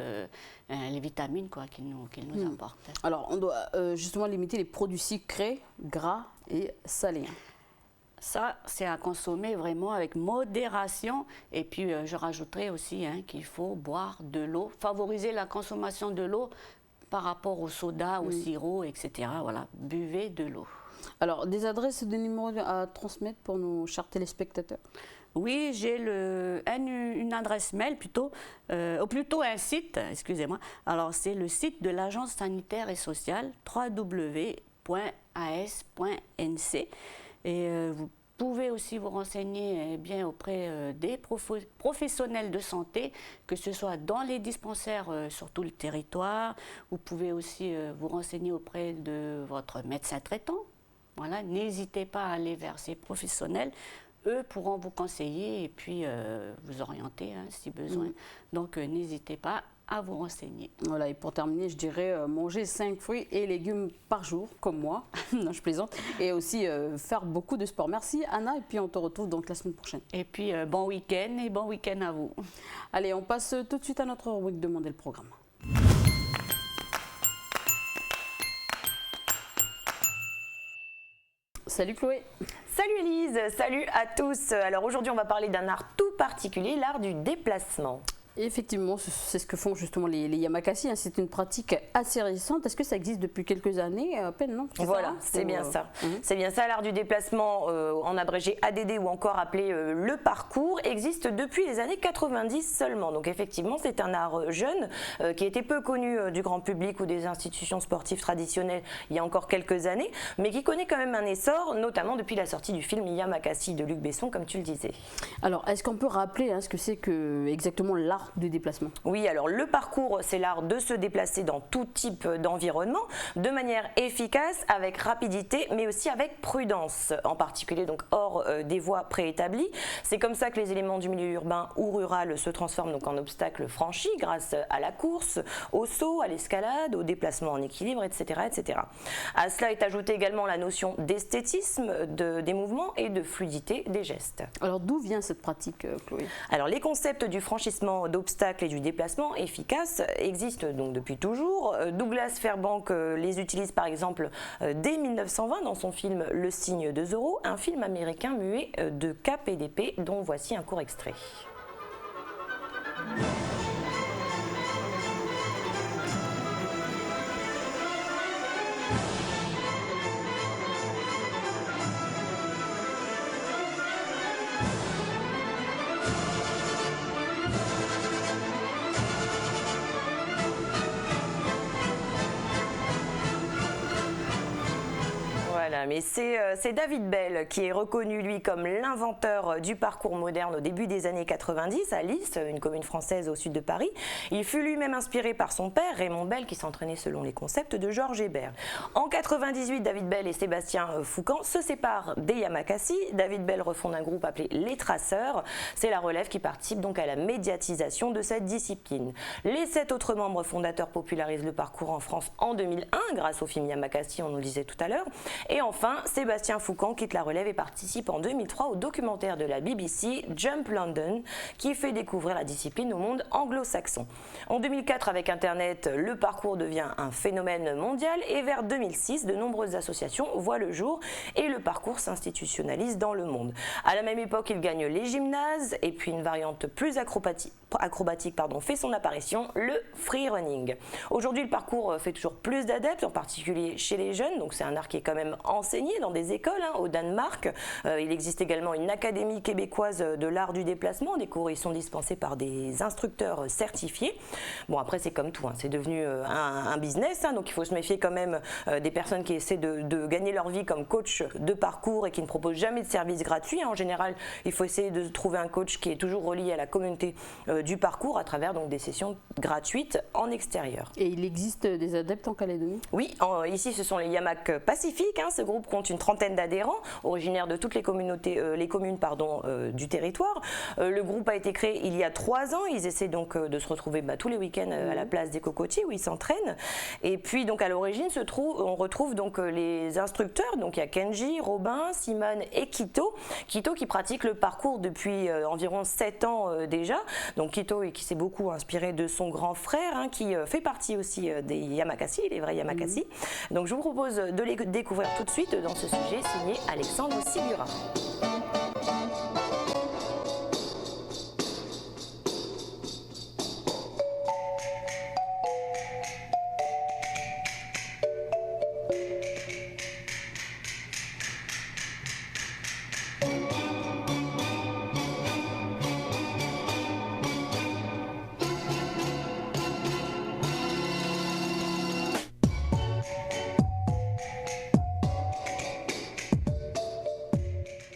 les vitamines qu'ils nous apportent. Alors on doit justement limiter les produits sucrés, gras et salés. Ça, c'est à consommer vraiment avec modération. Et puis je rajouterai aussi qu'il faut boire de l'eau, favoriser la consommation de l'eau par rapport au soda, au sirop, etc. Voilà, buvez de l'eau. Alors, des adresses et des numéros à transmettre pour nos chers téléspectateurs? Oui, j'ai une adresse mail plutôt un site, excusez-moi. Alors, c'est le site de l'Agence sanitaire et sociale, www.as.nc. Et vous pouvez aussi vous renseigner bien auprès des professionnels de santé, que ce soit dans les dispensaires sur tout le territoire. Vous pouvez aussi vous renseigner auprès de votre médecin traitant. Voilà, n'hésitez pas à aller vers ces professionnels. Eux pourront vous conseiller et puis vous orienter si besoin. Donc n'hésitez pas à vous renseigner. Voilà, et pour terminer, je dirais manger 5 fruits et légumes par jour, comme moi, non, je plaisante, et aussi faire beaucoup de sport. Merci Anna, et puis on te retrouve donc la semaine prochaine. Et puis bon week-end et bon week-end à vous. Allez, on passe tout de suite à notre rubrique Demandez le programme. Salut Chloé. Salut Elise, salut à tous. Alors aujourd'hui on va parler d'un art tout particulier, l'art du déplacement. Et effectivement, c'est ce que font justement les Yamakasi. C'est une pratique assez récente. Est-ce que ça existe depuis quelques années à peine, non? Voilà, c'est bien ça. C'est bien ça, l'art du déplacement, en abrégé ADD ou encore appelé le parcours, existe depuis les années 90 seulement. Donc effectivement, c'est un art jeune qui était peu connu du grand public ou des institutions sportives traditionnelles il y a encore quelques années, mais qui connaît quand même un essor, notamment depuis la sortie du film Yamakasi de Luc Besson, comme tu le disais. Alors, est-ce qu'on peut rappeler ce que c'est exactement l'art de déplacement? Oui, alors le parcours, c'est l'art de se déplacer dans tout type d'environnement, de manière efficace, avec rapidité, mais aussi avec prudence, en particulier donc hors des voies préétablies. C'est comme ça que les éléments du milieu urbain ou rural se transforment donc en obstacles franchis grâce à la course, au saut, à l'escalade, au déplacement en équilibre, etc., etc. À cela est ajoutée également la notion d'esthétisme des mouvements et de fluidité des gestes. Alors d'où vient cette pratique, Chloé? Alors les concepts du franchissement d'obstacles et du déplacement efficace existent donc depuis toujours. Douglas Fairbanks les utilise par exemple dès 1920 dans son film Le signe de Zorro, un film américain muet de KPDP dont voici un court extrait. Mais c'est David Bell qui est reconnu, lui, comme l'inventeur du parcours moderne au début des années 90 à Lys, une commune française au sud de Paris. Il fut lui-même inspiré par son père, Raymond Bell, qui s'entraînait selon les concepts de Georges Hébert. En 98, David Bell et Sébastien Foucan se séparent des Yamakasi. David Bell refonde un groupe appelé Les Traceurs. C'est la relève qui participe donc à la médiatisation de cette discipline. Les 7 autres membres fondateurs popularisent le parcours en France en 2001 grâce au film Yamakasi, on nous le disait tout à l'heure. Et enfin, Sébastien Foucan quitte la relève et participe en 2003 au documentaire de la BBC Jump London qui fait découvrir la discipline au monde anglo-saxon. En 2004, avec Internet, le parcours devient un phénomène mondial et vers 2006, de nombreuses associations voient le jour et le parcours s'institutionnalise dans le monde. À la même époque, il gagne les gymnases et puis une variante plus acrobatique fait son apparition, le freerunning. Aujourd'hui, le parcours fait toujours plus d'adeptes, en particulier chez les jeunes, donc c'est un art qui est quand même enseigné dans des écoles, au Danemark. Il existe également une académie québécoise de l'art du déplacement, des cours y sont dispensés par des instructeurs certifiés. Bon, après c'est comme tout, c'est devenu un business, donc il faut se méfier quand même des personnes qui essaient de gagner leur vie comme coach de parcours et qui ne proposent jamais de services gratuits. En général, il faut essayer de trouver un coach qui est toujours relié à la communauté du parcours à travers donc des sessions gratuites en extérieur. Et il existe des adeptes en Calédonie? Oui, ici ce sont les Yamak Pacifiques. Ce groupe compte une trentaine d'adhérents, originaires de toutes les communes du territoire. Le groupe a été créé il y a 3 ans. Ils essaient donc de se retrouver tous les week-ends à la place des Cocotiers où ils s'entraînent. Et puis donc à l'origine on retrouve donc les instructeurs. Donc il y a Kenji, Robin, Simone et Kito. Kito qui pratique le parcours depuis environ 7 ans déjà. Donc Kito qui s'est beaucoup inspiré de son grand frère qui fait partie aussi des Yamakasi, les vrais Yamakasi. Donc je vous propose de les découvrir tout de suite dans ce sujet signé Alexandre Sigura.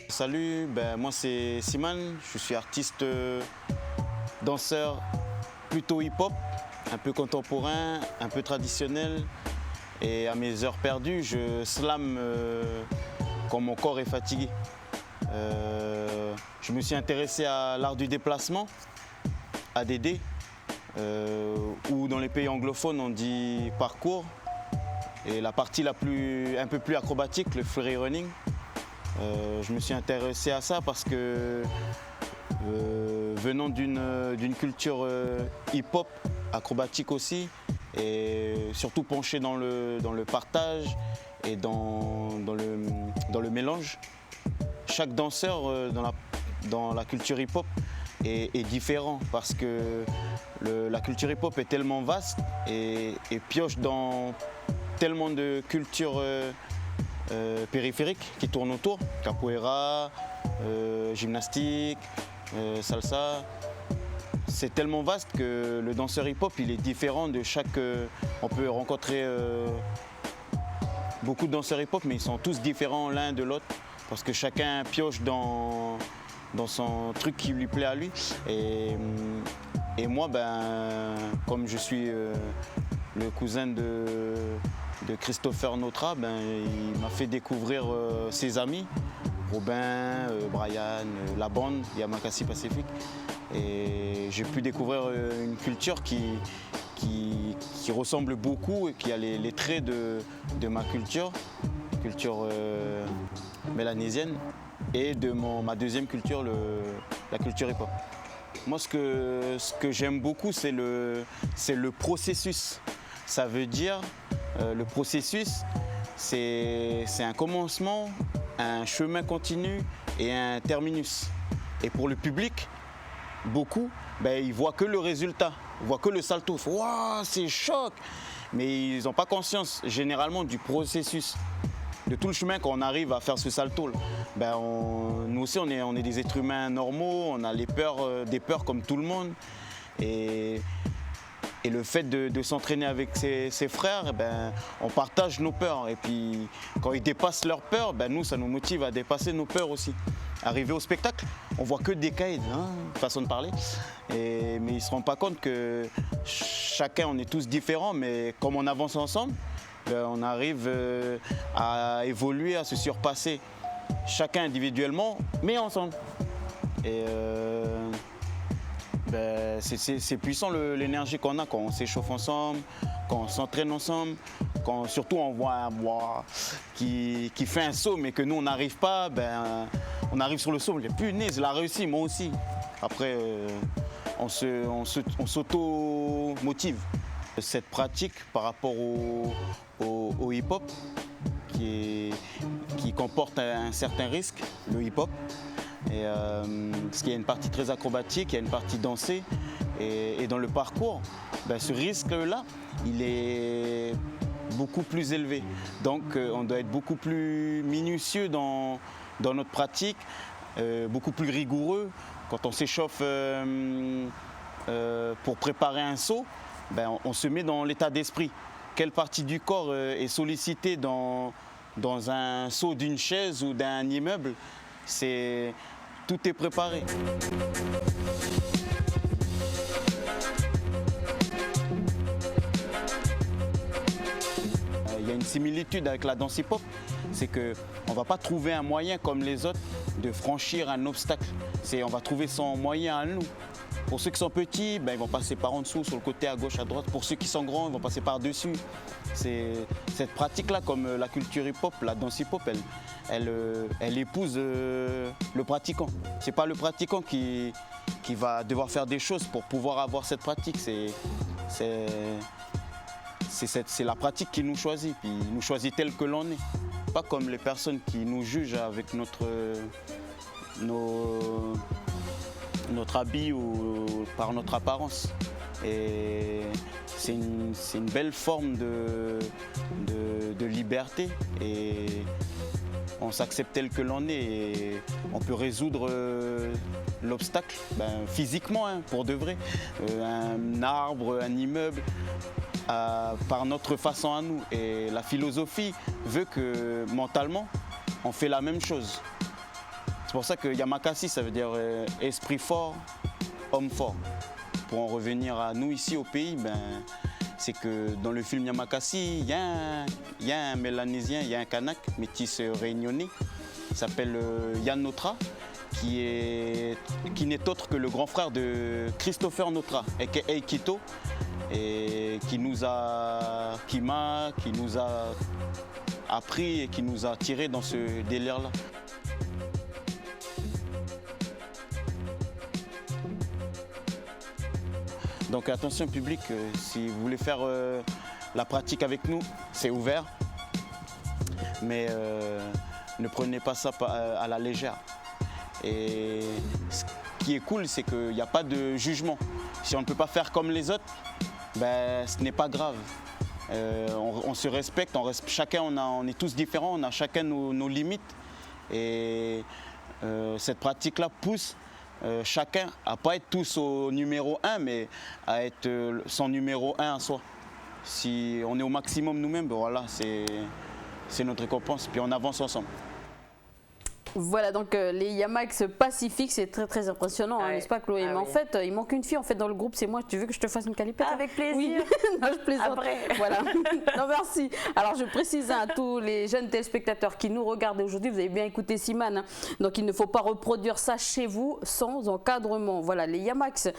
Salut, moi c'est Simon, je suis artiste danseur plutôt hip-hop, un peu contemporain, un peu traditionnel. Et à mes heures perdues, je slam quand mon corps est fatigué. Je me suis intéressé à l'art du déplacement, ADD, ou dans les pays anglophones on dit parcours. Et la partie un peu plus acrobatique, le free running. Je me suis intéressé à ça parce que venant d'une culture hip-hop, acrobatique aussi, et surtout penché dans le partage et dans le mélange, chaque danseur dans la culture hip-hop est différent parce que la culture hip-hop est tellement vaste et pioche dans tellement de cultures périphériques qui tournent autour, capoeira, gymnastique, salsa. C'est tellement vaste que le danseur hip-hop il est différent de chaque... on peut rencontrer beaucoup de danseurs hip-hop mais ils sont tous différents l'un de l'autre parce que chacun pioche dans son truc qui lui plaît à lui. Et moi, comme je suis le cousin de Christopher Notre, il m'a fait découvrir ses amis, Robin, Brian, la bande Yamakasi Pacifique. Et j'ai pu découvrir une culture qui ressemble beaucoup et qui a les traits de ma culture mélanésienne et de ma deuxième culture, la culture hip-hop. Moi, ce que j'aime beaucoup, c'est le processus. Ça veut dire, le processus, c'est un commencement, un chemin continu et un terminus. Et pour le public, beaucoup, ils ne voient que le résultat, ils voient que le salto. Waouh, c'est choc! Mais ils n'ont pas conscience généralement du processus, de tout le chemin qu'on arrive à faire ce salto. Nous aussi, on est des êtres humains normaux, on a des peurs comme tout le monde. Et le fait de s'entraîner avec ses frères, on partage nos peurs. Et puis, quand ils dépassent leurs peurs, nous, ça nous motive à dépasser nos peurs aussi. Arrivé au spectacle, on voit que des caïds, façon de parler. Mais ils ne se rendent pas compte que chacun, on est tous différents, mais comme on avance ensemble, on arrive à évoluer, à se surpasser. Chacun individuellement, mais ensemble. Et c'est puissant l'énergie qu'on a quand on s'échauffe ensemble, quand on s'entraîne ensemble, Quand surtout on voit un bois qui fait un saut, mais que nous on n'arrive pas, ben, on arrive sur le saut, on dit punaise, il a réussi, moi aussi. Après, on s'auto-motive. Cette pratique par rapport au hip-hop, qui comporte un certain risque, le hip-hop, parce qu'il y a une partie très acrobatique, il y a une partie dansée, et dans le parcours, ben, ce risque-là, il est beaucoup plus élevé. Donc on doit être beaucoup plus minutieux dans notre pratique, beaucoup plus rigoureux. Quand on s'échauffe pour préparer un saut, ben, on se met dans l'état d'esprit. Quelle partie du corps est sollicitée dans un saut d'une chaise ou d'un immeuble? Tout est préparé. Il y a une similitude avec la danse hip-hop, c'est qu'on ne va pas trouver un moyen comme les autres de franchir un obstacle. On va trouver son moyen à nous. Pour ceux qui sont petits, ben, ils vont passer par en dessous, sur le côté, à gauche, à droite. Pour ceux qui sont grands, ils vont passer par-dessus. Cette pratique-là, comme la culture hip-hop, la danse hip-hop, elle épouse le pratiquant. Ce n'est pas le pratiquant qui va devoir faire des choses pour pouvoir avoir cette pratique. C'est la pratique qui nous choisit, puis nous choisit tel que l'on est. Pas comme les personnes qui nous jugent avec notre habit ou par notre apparence. Et c'est une belle forme de liberté, et on s'accepte tel que l'on est, et on peut résoudre l'obstacle physiquement, hein, pour de vrai. Un arbre, un immeuble, par notre façon à nous. Et la philosophie veut que mentalement, on fait la même chose. C'est pour ça que Yamakasi, ça veut dire esprit fort, homme fort. Pour en revenir à nous ici au pays, c'est que dans le film Yamakasi, il y a un Mélanésien, il y a un Kanak, métis réunionnais, il s'appelle Yann Notre, qui n'est autre que le grand frère de Christopher Notre, aka Kito, et qui nous a appris et qui nous a tirés dans ce délire-là. Donc attention public, si vous voulez faire la pratique avec nous, c'est ouvert. Mais ne prenez pas ça à la légère. Et ce qui est cool, c'est qu'il n'y a pas de jugement. Si on ne peut pas faire comme les autres, ce n'est pas grave. On se respecte, chacun, on est tous différents, on a chacun nos limites. Et cette pratique-là pousse chacun à ne pas être tous au numéro 1, mais à être son numéro 1 à soi. Si on est au maximum nous-mêmes, voilà, c'est notre récompense, puis on avance ensemble. Voilà, donc les Yamax Pacifique, c'est très très impressionnant, hein, n'est-ce pas Chloé? Mais en fait, il manque une fille dans le groupe, c'est moi. Tu veux que je te fasse une calipette? Avec plaisir. Oui. Non, je plaisante. Après. Voilà. Non, merci. Alors je précise à tous les jeunes téléspectateurs qui nous regardent aujourd'hui, vous avez bien écouté Simane, hein, donc il ne faut pas reproduire ça chez vous sans encadrement. Voilà, les Yamax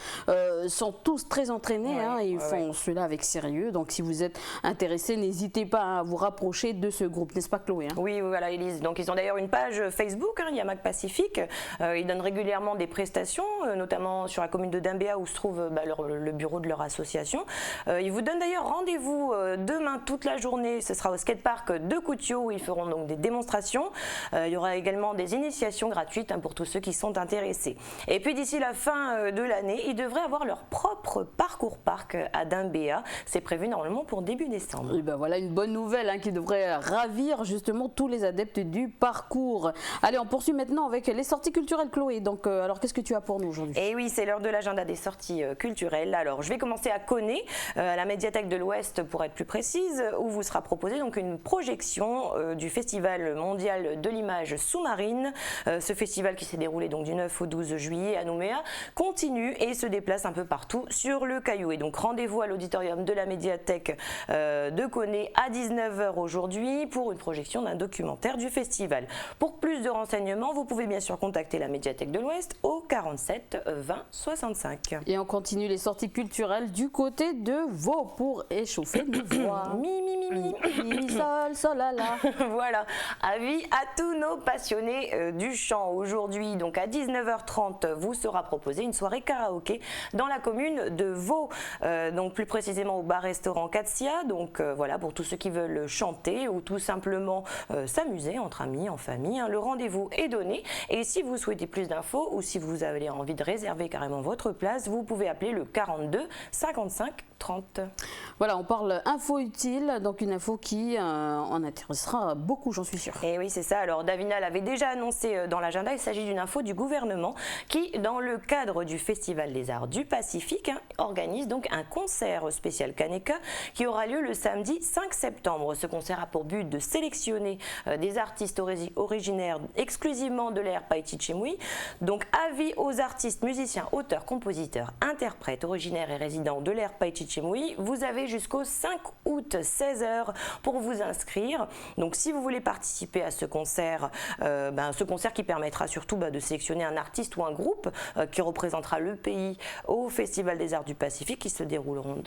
sont tous très entraînés, hein, ils font cela avec sérieux. Donc si vous êtes intéressé, n'hésitez pas à vous rapprocher de ce groupe, n'est-ce pas Chloé, hein? Oui, voilà Élise. Donc ils ont d'ailleurs une page Facebook, Yamax Pacifique. Ils donnent régulièrement des prestations, notamment sur la commune de Dimbéa où se trouve le bureau de leur association. Ils vous donnent d'ailleurs rendez-vous demain toute la journée. Ce sera au skatepark de Koutiaux où ils feront donc des démonstrations. Il y aura également des initiations gratuites, hein, pour tous ceux qui sont intéressés. Et puis d'ici la fin de l'année, ils devraient avoir leur propre parcours parc à Dimbéa. C'est prévu normalement pour début décembre. Et voilà une bonne nouvelle, hein, qui devrait ravir justement tous les adeptes du parcours. Allez, on poursuit maintenant avec les sorties culturelles, Chloé. Donc, alors qu'est-ce que tu as pour nous aujourd'hui? Et oui, c'est l'heure de l'agenda des sorties culturelles. Alors, je vais commencer à Koné, à la médiathèque de l'Ouest pour être plus précise, où vous sera proposée donc une projection du Festival mondial de l'image sous-marine. Ce festival qui s'est déroulé donc du 9 au 12 juillet à Nouméa continue et se déplace un peu partout sur le Caillou. Et donc, rendez-vous à l'auditorium de la médiathèque de Koné à 19h aujourd'hui pour une projection d'un documentaire du festival. Pour plus de renseignements, vous pouvez bien sûr contacter la médiathèque de l'Ouest au 47 20 65. Et on continue les sorties culturelles du côté de Vaud pour échauffer nos voix. mi, Mi, sol, sol, la, la. Voilà, avis à tous nos passionnés du chant. Aujourd'hui, donc à 19h30, vous sera proposée une soirée karaoké dans la commune de Vaud, donc plus précisément au bar-restaurant Katsia. Donc voilà, pour tous ceux qui veulent chanter ou tout simplement s'amuser entre amis, en famille, hein, le rendez-vous est donné. Et si vous souhaitez plus d'infos ou si vous avez envie de réserver carrément votre place, vous pouvez appeler le 42 55 30. Voilà, on parle info utile, donc une info qui en intéressera beaucoup, j'en suis sûre. Et oui, c'est ça. Alors, Davina l'avait déjà annoncé dans l'agenda. Il s'agit d'une info du gouvernement qui, dans le cadre du Festival des Arts du Pacifique, organise donc un concert spécial Kaneka qui aura lieu le samedi 5 septembre. Ce concert a pour but de sélectionner des artistes originaires exclusivement de l'ère Païti-Chemui. Donc, avis aux artistes, musiciens, auteurs, compositeurs, interprètes originaires et résidents de l'ère Païti-Chemui. Vous avez jusqu'au 5 août 16h pour vous inscrire. Donc si vous voulez participer à ce concert qui permettra surtout de sélectionner un artiste ou un groupe qui représentera le pays au Festival des Arts du Pacifique qui se dérouleront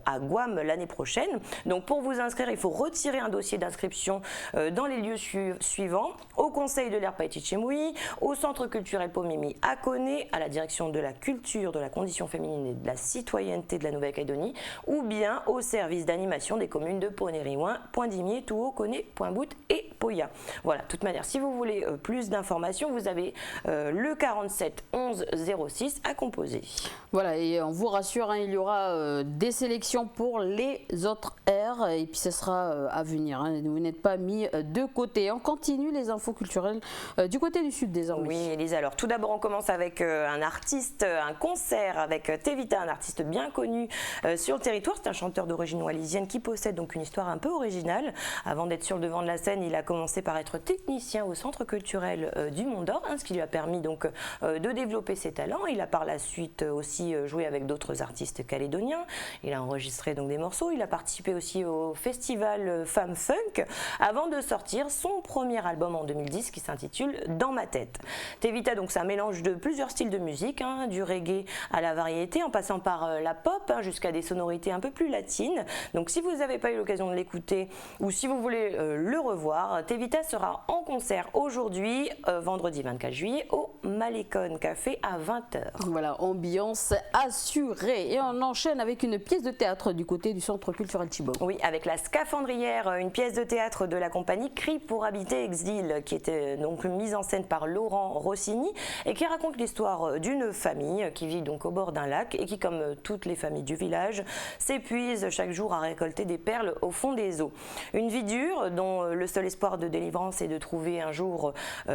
à Guam l'année prochaine. Donc pour vous inscrire, il faut retirer un dossier d'inscription dans les lieux suivants: au Conseil de l'Air Païti-Chemui, au Centre culturel Pomimi à Koné, à la direction de la culture, de la condition féminine et de la citoyenneté de la Nouvelle-Calédonie, ou bien au service d'animation des communes de Ponériouin, Pointe-Dimier, Touo, Koné, Pointe-Bout et Poya. Voilà, de toute manière, si vous voulez plus d'informations, vous avez le 47 11 06 à composer. Voilà, et on vous rassure, hein, il y aura des sélections pour les autres airs, et puis ce sera à venir. Hein, vous n'êtes pas mis de côté. On continue les infos culturelles du côté du sud désormais. Oui, Elisa. Alors tout d'abord, on commence avec un artiste, un concert avec Tevita, un artiste bien connu sur le territoire. C'est un chanteur d'origine wallisienne qui possède donc une histoire un peu originale. Avant d'être sur le devant de la scène, il a commencé par être technicien au centre culturel du Mont d'Or, hein, ce qui lui a permis donc de développer ses talents. Il a par la suite aussi joué avec d'autres artistes calédoniens. Il a enregistré donc des morceaux. Il a participé aussi au festival Femme Funk avant de sortir son premier album en 2010 qui s'intitule Dans ma tête. Tevita, donc c'est un mélange de plusieurs styles de musique, hein, du reggae à la variété en passant par la pop, hein, jusqu'à des sonorités un peu plus latines. Donc si vous n'avez pas eu l'occasion de l'écouter ou si vous voulez le revoir, Tevita sera en concert aujourd'hui, vendredi 24 juillet, au Malécon Café à 20h. Voilà, ambiance assurée. Et on enchaîne avec une pièce de théâtre du côté du Centre culturel Chibo. Oui, avec La Scaphandrière, une pièce de théâtre de la compagnie Cri pour habiter Exil, qui était donc mise en scène par Laurent Rossini et qui raconte l'histoire d'une famille qui vit donc au bord d'un lac et qui, comme toutes les familles du village, s'épuise chaque jour à récolter des perles au fond des eaux. Une vie dure dont le seul espoir de délivrance est de trouver un jour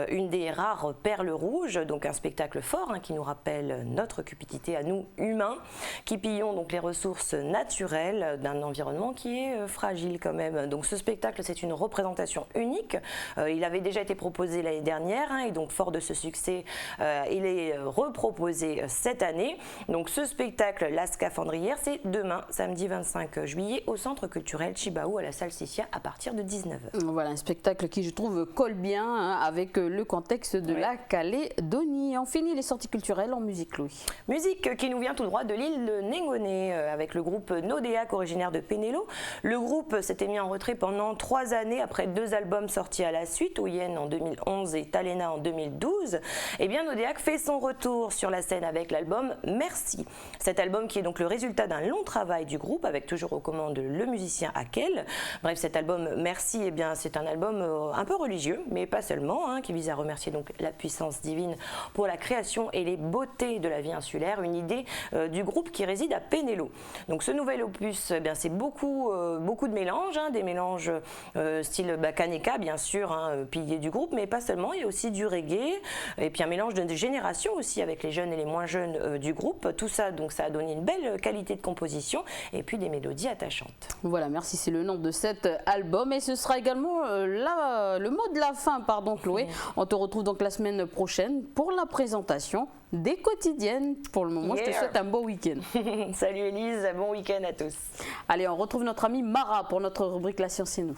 une des rares perles rouges, donc un spectacle fort, hein, qui nous rappelle notre cupidité à nous humains, qui pillons donc les ressources naturelles d'un environnement qui est fragile quand même. Donc ce spectacle, c'est une représentation unique. Il avait déjà été proposé l'année dernière, hein, et donc fort de ce succès, il est reproposé cette année. Donc ce spectacle, La Scaphandrière, c'est demain, samedi 25 juillet, au Centre culturel Chibaou à la salle Sissia à partir de 19h. Voilà, un spectacle qui, je trouve, colle bien, hein, avec le contexte de la Calédonie. On finit les sorties culturelles en musique, Louis. Musique qui nous vient tout droit de l'île de Nengoné, avec le groupe Nodéac, originaire de Pénélo. Le groupe s'était mis en retrait pendant 3 années après 2 albums sortis à la suite, Ouyen en 2011 et Talena en 2012. Et bien Nodéac fait son retour sur la scène avec l'album Merci. Cet album qui est donc le résultat d'un long travail du groupe, avec toujours aux commandes le musicien Akel. Bref, cet album Merci, eh bien, c'est un album un peu religieux, mais pas seulement, hein, qui vise à remercier donc la puissance divine pour la création et les beautés de la vie insulaire, une idée du groupe qui réside à Pénélo. Donc ce nouvel opus, eh bien, c'est beaucoup de mélanges, hein, des mélanges style Kaneka, bien sûr, hein, pilier du groupe, mais pas seulement, il y a aussi du reggae, et puis un mélange de générations aussi avec les jeunes et les moins jeunes du groupe. Tout ça, donc ça a donné une belle qualité de composition et puis des mélodies attachantes. Voilà, Merci, c'est le nom de cet album et ce sera également le mot de la fin, pardon Chloé. On te retrouve donc la semaine prochaine pour la présentation des quotidiennes. Pour le moment, je te souhaite un beau week-end. Salut Élise, bon week-end à tous. Allez, on retrouve notre amie Mara pour notre rubrique La science et nous.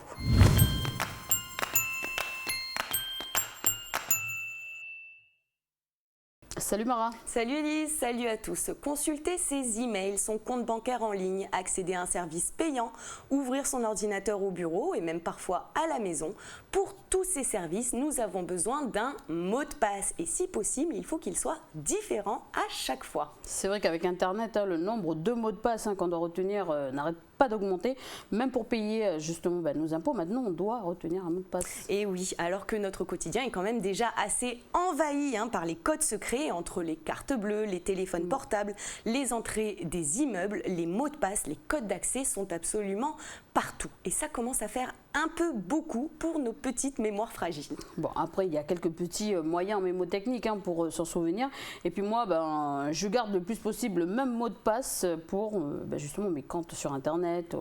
Salut Mara. Salut Elise, salut à tous. Consulter ses emails, son compte bancaire en ligne, accéder à un service payant, ouvrir son ordinateur au bureau et même parfois à la maison. Pour tous ces services, nous avons besoin d'un mot de passe et si possible, il faut qu'il soit différent à chaque fois. C'est vrai qu'avec Internet, le nombre de mots de passe qu'on doit retenir n'arrête pas d'augmenter. Même pour payer justement nos impôts, maintenant on doit retenir un mot de passe. Et oui, alors que notre quotidien est quand même déjà assez envahi par les codes secrets entre les cartes bleues, les téléphones portables, les entrées des immeubles, les mots de passe, les codes d'accès sont absolument partout. Et ça commence à faire un peu beaucoup pour nos petites mémoires fragiles. Bon, après, il y a quelques petits moyens mémotechniques pour s'en souvenir. Et puis moi, je garde le plus possible le même mot de passe pour justement mes comptes sur Internet.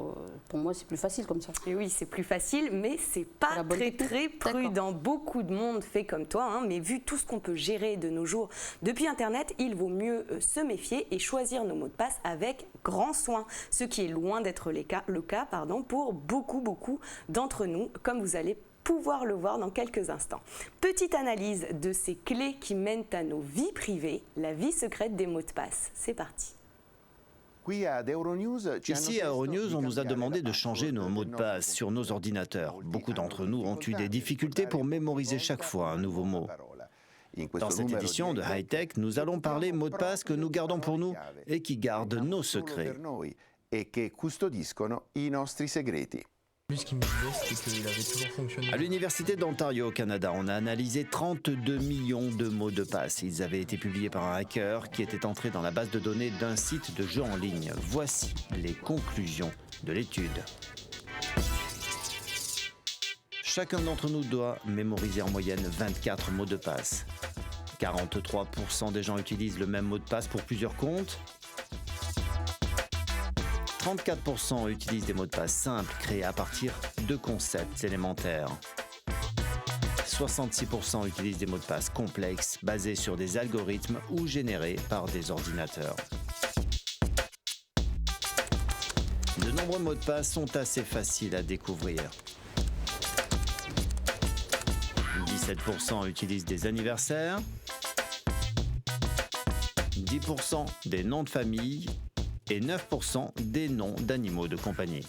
Pour moi, c'est plus facile comme ça. Et oui, c'est plus facile, mais c'est pas très prudent. Beaucoup de monde fait comme toi, mais vu tout ce qu'on peut gérer de nos jours depuis Internet, il vaut mieux se méfier et choisir nos mots de passe avec grand soin. Ce qui est loin d'être le cas pour beaucoup d'entre nous, comme vous allez pouvoir le voir dans quelques instants. Petite analyse de ces clés qui mènent à nos vies privées, la vie secrète des mots de passe. C'est parti. Ici à Euronews, on nous a demandé de changer nos mots de passe sur nos ordinateurs. Beaucoup d'entre nous ont eu des difficultés pour mémoriser chaque fois un nouveau mot. Dans cette édition de High Tech, nous allons parler mots de passe que nous gardons pour nous et qui gardent nos secrets. Lui, ce qu'il me disait, c'était qu'il avait toujours fonctionné. À l'Université d'Ontario au Canada, on a analysé 32 millions de mots de passe. Ils avaient été publiés par un hacker qui était entré dans la base de données d'un site de jeu en ligne. Voici les conclusions de l'étude. Chacun d'entre nous doit mémoriser en moyenne 24 mots de passe. 43% des gens utilisent le même mot de passe pour plusieurs comptes. 34% utilisent des mots de passe simples créés à partir de concepts élémentaires. 66% utilisent des mots de passe complexes basés sur des algorithmes ou générés par des ordinateurs. De nombreux mots de passe sont assez faciles à découvrir. 17% utilisent des anniversaires, 10% des noms de famille et 9% des noms d'animaux de compagnie.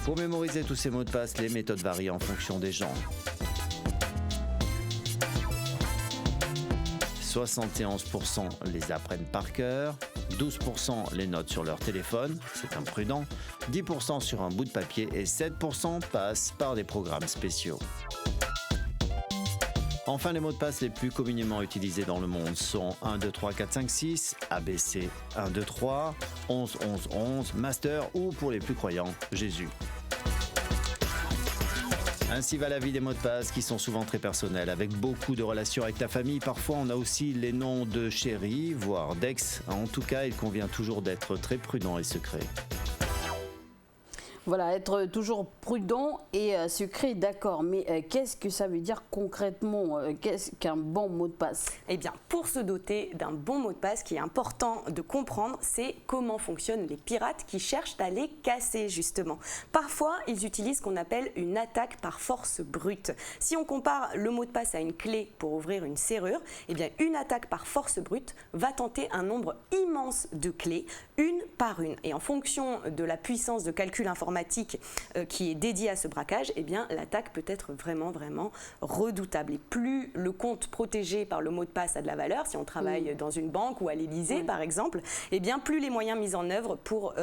Pour mémoriser tous ces mots de passe, les méthodes varient en fonction des gens. 71% les apprennent par cœur, 12% les notent sur leur téléphone, c'est imprudent, 10% sur un bout de papier et 7% passent par des programmes spéciaux. Enfin, les mots de passe les plus communément utilisés dans le monde sont 1, 2, 3, 4, 5, 6, ABC 1, 2, 3, 11, 11, 11, Master ou pour les plus croyants, Jésus. Ainsi va la vie des mots de passe qui sont souvent très personnels, avec beaucoup de relations avec ta famille. Parfois, on a aussi les noms de chéri, voire d'ex. En tout cas, il convient toujours d'être très prudent et secret. Voilà, être toujours prudent et secret, d'accord. Mais qu'est-ce que ça veut dire concrètement? Qu'est-ce qu'un bon mot de passe? Eh bien, pour se doter d'un bon mot de passe, ce qui est important de comprendre, c'est comment fonctionnent les pirates qui cherchent à les casser, justement. Parfois, ils utilisent ce qu'on appelle une attaque par force brute. Si on compare le mot de passe à une clé pour ouvrir une serrure, eh bien, une attaque par force brute va tenter un nombre immense de clés, une par une. Et en fonction de la puissance de calcul informatique qui est dédiée à ce braquage, eh bien, l'attaque peut être vraiment redoutable. Et plus le compte protégé par le mot de passe a de la valeur, si on travaille dans une banque ou à l'Élysée par exemple, eh bien, plus les moyens mis en œuvre pour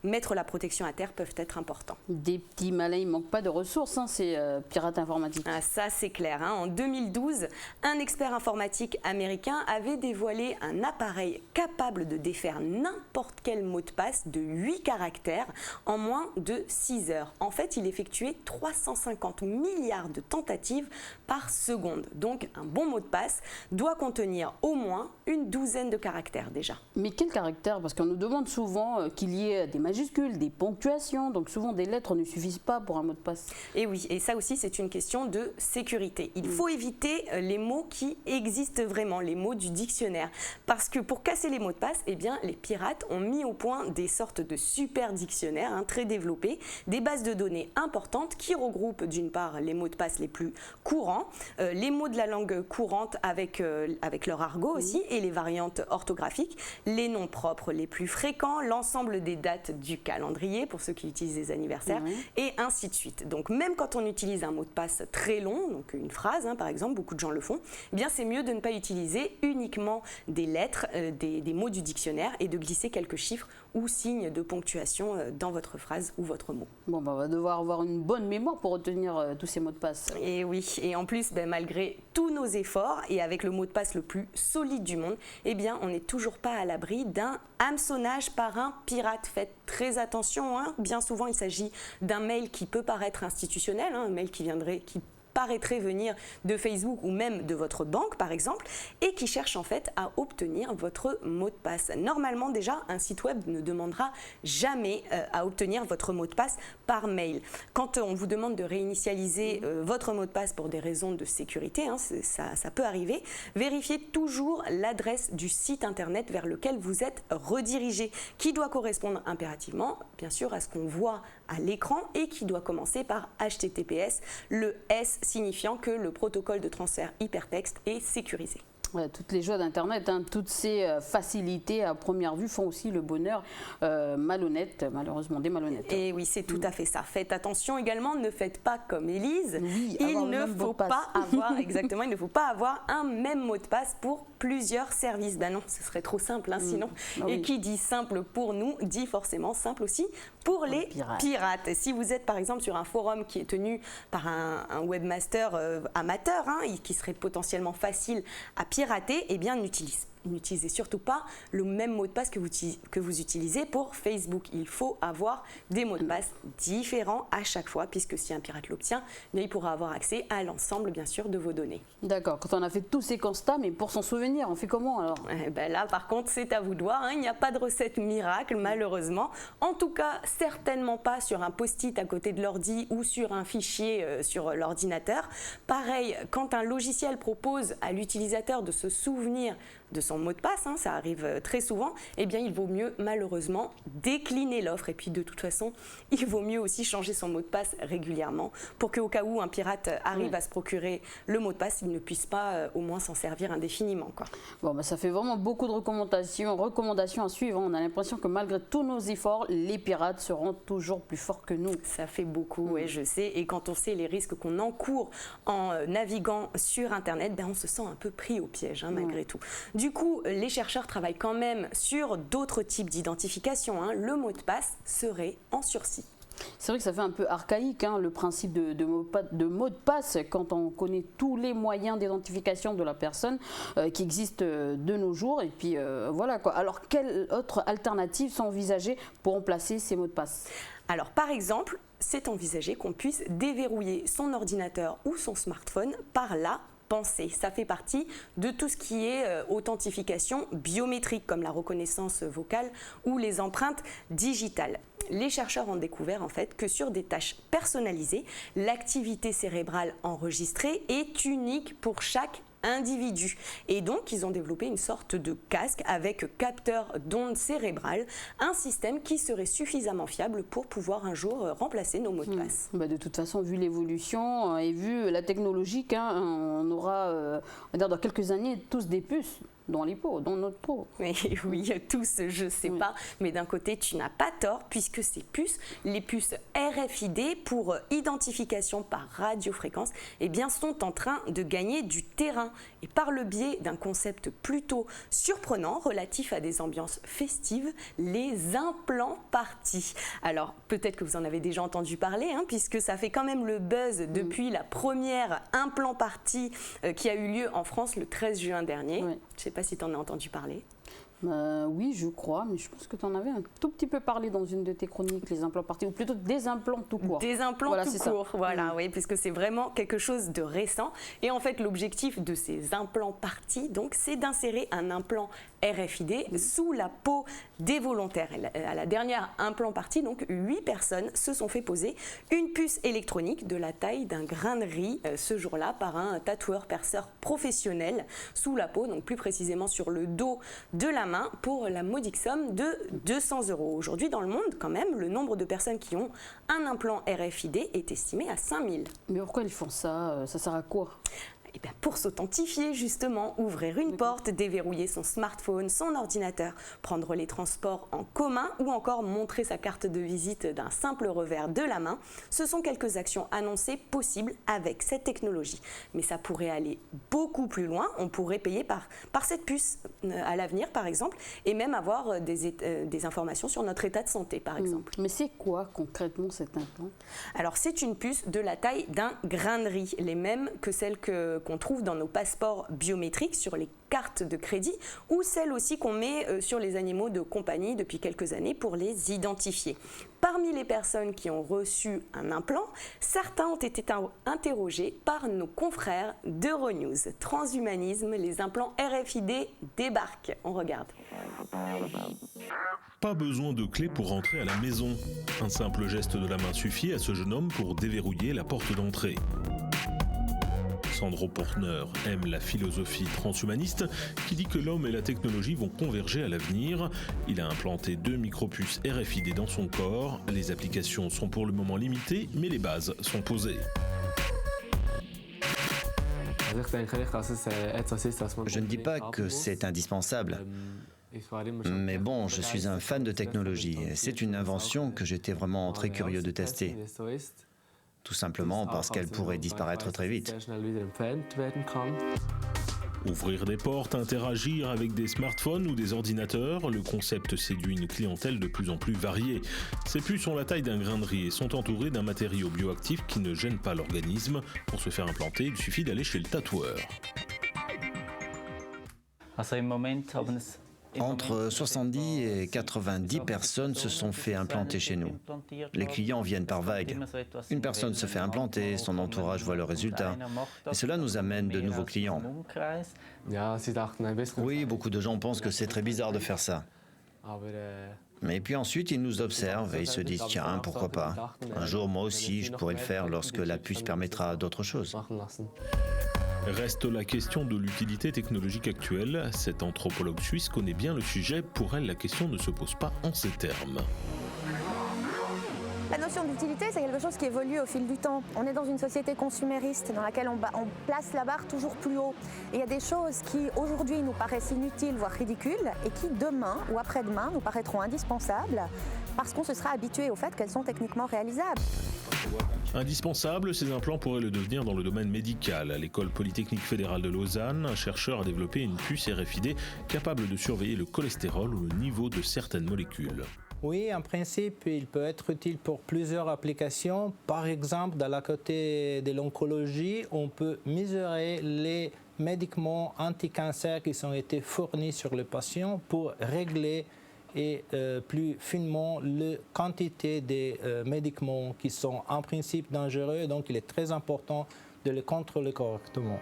mettre la protection à terre peuvent être importants. Des petits malins, il ne manque pas de ressources, ces pirates informatiques. Ah, ça c'est clair. En 2012, un expert informatique américain avait dévoilé un appareil capable de défaire n'importe quel mot de passe de 8 caractères en moins de 6 heures. En fait, il effectuait 350 milliards de tentatives par seconde. Donc, un bon mot de passe doit contenir au moins une douzaine de caractères déjà. Mais quels caractères? Parce qu'on nous demande souvent qu'il y ait des majuscules, des ponctuations, donc souvent des lettres ne suffisent pas pour un mot de passe. Et oui, et ça aussi c'est une question de sécurité. Il faut éviter les mots qui existent vraiment, les mots du dictionnaire. Parce que pour casser les mots de passe, eh bien, les pirates ont mis au point des sortes de super dictionnaires très développés rassembler des bases de données importantes qui regroupent d'une part les mots de passe les plus courants, les mots de la langue courante avec leur argot aussi, et les variantes orthographiques, les noms propres les plus fréquents, l'ensemble des dates du calendrier pour ceux qui utilisent des anniversaires, et ainsi de suite. Donc même quand on utilise un mot de passe très long, donc une phrase par exemple, beaucoup de gens le font, eh bien c'est mieux de ne pas utiliser uniquement des lettres, des mots du dictionnaire, et de glisser quelques chiffres ou signes de ponctuation dans votre phrase ou votre mot. Bon, on va devoir avoir une bonne mémoire pour retenir tous ces mots de passe. Et oui, et en plus, malgré tous nos efforts et avec le mot de passe le plus solide du monde, eh bien on n'est toujours pas à l'abri d'un hameçonnage par un pirate. Faites très attention, bien souvent il s'agit d'un mail qui peut paraître institutionnel, un mail qui paraîtrait venir de Facebook ou même de votre banque par exemple, et qui cherche en fait à obtenir votre mot de passe. Normalement déjà, un site web ne demandera jamais à obtenir votre mot de passe par mail. Quand on vous demande de réinitialiser votre mot de passe pour des raisons de sécurité, ça peut arriver, vérifiez toujours l'adresse du site internet vers lequel vous êtes redirigé, qui doit correspondre impérativement bien sûr à ce qu'on voit à l'écran et qui doit commencer par HTTPS, le S signifiant que le protocole de transfert hypertexte est sécurisé. Ouais, toutes les joies d'Internet, toutes ces facilités à première vue font aussi le bonheur malhonnête, malheureusement des malhonnêtes. Et oui, c'est tout à fait ça. Faites attention également, ne faites pas comme Élise. Il ne faut pas avoir, exactement, il ne faut pas avoir un même mot de passe pour plusieurs services. Ben non, ce serait trop simple sinon. Et qui dit simple pour nous, dit forcément simple aussi pour les pirates. Si vous êtes par exemple sur un forum qui est tenu par un webmaster amateur, qui serait potentiellement facile à pirater, eh bien n'utilisez surtout pas le même mot de passe que vous utilisez pour Facebook. Il faut avoir des mots de passe différents à chaque fois, puisque si un pirate l'obtient, il pourra avoir accès à l'ensemble, bien sûr, de vos données. D'accord, quand on a fait tous ces constats, mais pour s'en souvenir, on fait comment alors? Là, par contre, c'est à vous de voir. Il n'y a pas de recette miracle, malheureusement. En tout cas, certainement pas sur un post-it à côté de l'ordi ou sur un fichier sur l'ordinateur. Pareil, quand un logiciel propose à l'utilisateur de se souvenir de son mot de passe, ça arrive très souvent, eh bien il vaut mieux malheureusement décliner l'offre. Et puis de toute façon, il vaut mieux aussi changer son mot de passe régulièrement pour qu'au cas où un pirate arrive à se procurer le mot de passe, il ne puisse pas au moins s'en servir indéfiniment, quoi. Bon, ça fait vraiment beaucoup de recommandations à suivre. On a l'impression que malgré tous nos efforts, les pirates seront toujours plus forts que nous. Ça fait beaucoup, oui, je sais. Et quand on sait les risques qu'on encourt en naviguant sur Internet, on se sent un peu pris au piège, malgré tout. Du coup, les chercheurs travaillent quand même sur d'autres types d'identification. Le mot de passe serait en sursis. C'est vrai que ça fait un peu archaïque, le principe de mot de passe, quand on connaît tous les moyens d'identification de la personne qui existent de nos jours. Et puis voilà quoi. Alors, quelles autres alternatives sont envisagées pour remplacer ces mots de passe? Alors, par exemple, c'est envisagé qu'on puisse déverrouiller son ordinateur ou son smartphone par la pensée. Ça fait partie de tout ce qui est authentification biométrique, comme la reconnaissance vocale ou les empreintes digitales. Les chercheurs ont découvert en fait que sur des tâches personnalisées, l'activité cérébrale enregistrée est unique pour chaque individu. Et donc, ils ont développé une sorte de casque avec capteur d'ondes cérébrales, un système qui serait suffisamment fiable pour pouvoir un jour remplacer nos mots de passe. De toute façon, vu l'évolution et vu la technologie, on aura, on va dire dans quelques années, tous des puces dans les peaux, dans notre peau. Oui, tous, je sais pas, mais d'un côté, tu n'as pas tort, puisque ces puces, les puces RFID pour identification par radiofréquence, sont en train de gagner du terrain. Et par le biais d'un concept plutôt surprenant, relatif à des ambiances festives, les implants parties. Alors, peut-être que vous en avez déjà entendu parler, puisque ça fait quand même le buzz depuis la première implant party qui a eu lieu en France le 13 juin dernier. Je ne sais pas si tu en as entendu parler. Oui, je crois, mais je pense que tu en avais un tout petit peu parlé dans une de tes chroniques, les implants partis, ou plutôt des implants tout court. Des implants tout court, voilà, oui, puisque c'est vraiment quelque chose de récent. Et en fait, l'objectif de ces implants partis, donc, c'est d'insérer un implant RFID sous la peau des volontaires. À la dernière implant party, donc 8 personnes se sont fait poser une puce électronique de la taille d'un grain de riz ce jour-là par un tatoueur perceur professionnel sous la peau, donc plus précisément sur le dos de la main. main pour la modique somme de 200 €. Aujourd'hui, dans le monde, quand même, le nombre de personnes qui ont un implant RFID est estimé à 5000. Mais pourquoi ils font ça? Ça sert à quoi? Eh bien, pour s'authentifier, justement, ouvrir une porte, déverrouiller son smartphone, son ordinateur, prendre les transports en commun ou encore montrer sa carte de visite d'un simple revers de la main, ce sont quelques actions annoncées possibles avec cette technologie. Mais ça pourrait aller beaucoup plus loin, on pourrait payer par cette puce à l'avenir, par exemple, et même avoir des informations sur notre état de santé, par exemple. Mais c'est quoi concrètement cet implant? Alors, c'est une puce de la taille d'un grain de riz, les mêmes que celles qu'on trouve dans nos passeports biométriques, sur les cartes de crédit, ou celles aussi qu'on met sur les animaux de compagnie depuis quelques années pour les identifier. Parmi les personnes qui ont reçu un implant, certains ont été interrogés par nos confrères d'Euronews. Transhumanisme, les implants RFID débarquent. On regarde. Pas besoin de clé pour rentrer à la maison. Un simple geste de la main suffit à ce jeune homme pour déverrouiller la porte d'entrée. Sandro Portner aime la philosophie transhumaniste qui dit que l'homme et la technologie vont converger à l'avenir. Il a implanté 2 micropuces RFID dans son corps. Les applications sont pour le moment limitées, mais les bases sont posées. Je ne dis pas que c'est indispensable. Mais bon, je suis un fan de technologie. C'est une invention que j'étais vraiment très curieux de tester. Tout simplement parce qu'elle pourrait disparaître très vite. Ouvrir des portes, interagir avec des smartphones ou des ordinateurs, le concept séduit une clientèle de plus en plus variée. Ces puces ont la taille d'un grain de riz et sont entourées d'un matériau bioactif qui ne gêne pas l'organisme. Pour se faire implanter, il suffit d'aller chez le tatoueur. Entre 70 et 90 personnes se sont fait implanter chez nous. Les clients viennent par vagues. Une personne se fait implanter, son entourage voit le résultat. Et cela nous amène de nouveaux clients. Oui, beaucoup de gens pensent que c'est très bizarre de faire ça. Mais puis ensuite, ils nous observent et ils se disent « Tiens, pourquoi pas ? Un jour, moi aussi, je pourrais le faire lorsque la puce permettra d'autres choses. » Reste la question de l'utilité technologique actuelle. Cette anthropologue suisse connaît bien le sujet. Pour elle, la question ne se pose pas en ces termes. La notion d'utilité, c'est quelque chose qui évolue au fil du temps. On est dans une société consumériste dans laquelle on place la barre toujours plus haut. Et il y a des choses qui, aujourd'hui, nous paraissent inutiles, voire ridicules, et qui, demain ou après-demain, nous paraîtront indispensables parce qu'on se sera habitué au fait qu'elles sont techniquement réalisables. Indispensable, ces implants pourraient le devenir dans le domaine médical. À l'École Polytechnique Fédérale de Lausanne, un chercheur a développé une puce RFID capable de surveiller le cholestérol ou le niveau de certaines molécules. Oui, en principe, il peut être utile pour plusieurs applications. Par exemple, dans la côté de l'oncologie, on peut mesurer les médicaments anti-cancer qui ont été fournis sur le patient pour régler et plus finement la quantité des médicaments qui sont en principe dangereux. Donc, il est très important de les contrôler correctement.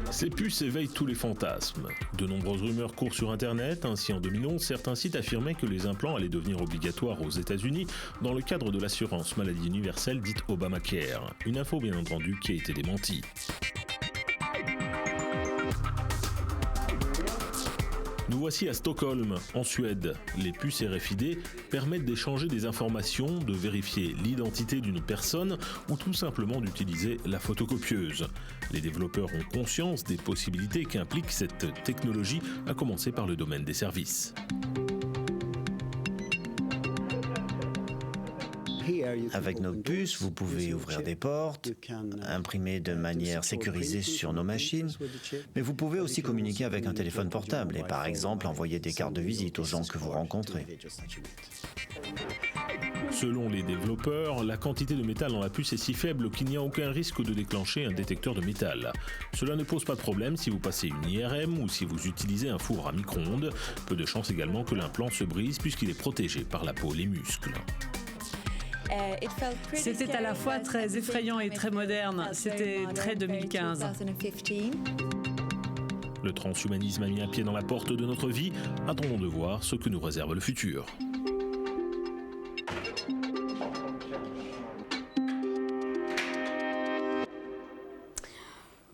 Ces puces éveillent tous les fantasmes. De nombreuses rumeurs courent sur Internet. Ainsi, en 2011, certains sites affirmaient que les implants allaient devenir obligatoires aux États-Unis dans le cadre de l'assurance maladie universelle dite Obamacare. Une info bien entendu qui a été démentie. Nous voici à Stockholm, en Suède. Les puces RFID permettent d'échanger des informations, de vérifier l'identité d'une personne ou tout simplement d'utiliser la photocopieuse. Les développeurs ont conscience des possibilités qu'implique cette technologie, à commencer par le domaine des services. Avec nos puces, vous pouvez ouvrir des portes, imprimer de manière sécurisée sur nos machines, mais vous pouvez aussi communiquer avec un téléphone portable et par exemple envoyer des cartes de visite aux gens que vous rencontrez. Selon les développeurs, la quantité de métal dans la puce est si faible qu'il n'y a aucun risque de déclencher un détecteur de métal. Cela ne pose pas de problème si vous passez une IRM ou si vous utilisez un four à micro-ondes. Peu de chance également que l'implant se brise puisqu'il est protégé par la peau et les muscles. C'était à la fois très effrayant et très moderne. C'était très 2015. Le transhumanisme a mis un pied dans la porte de notre vie. Attendons de voir ce que nous réserve le futur.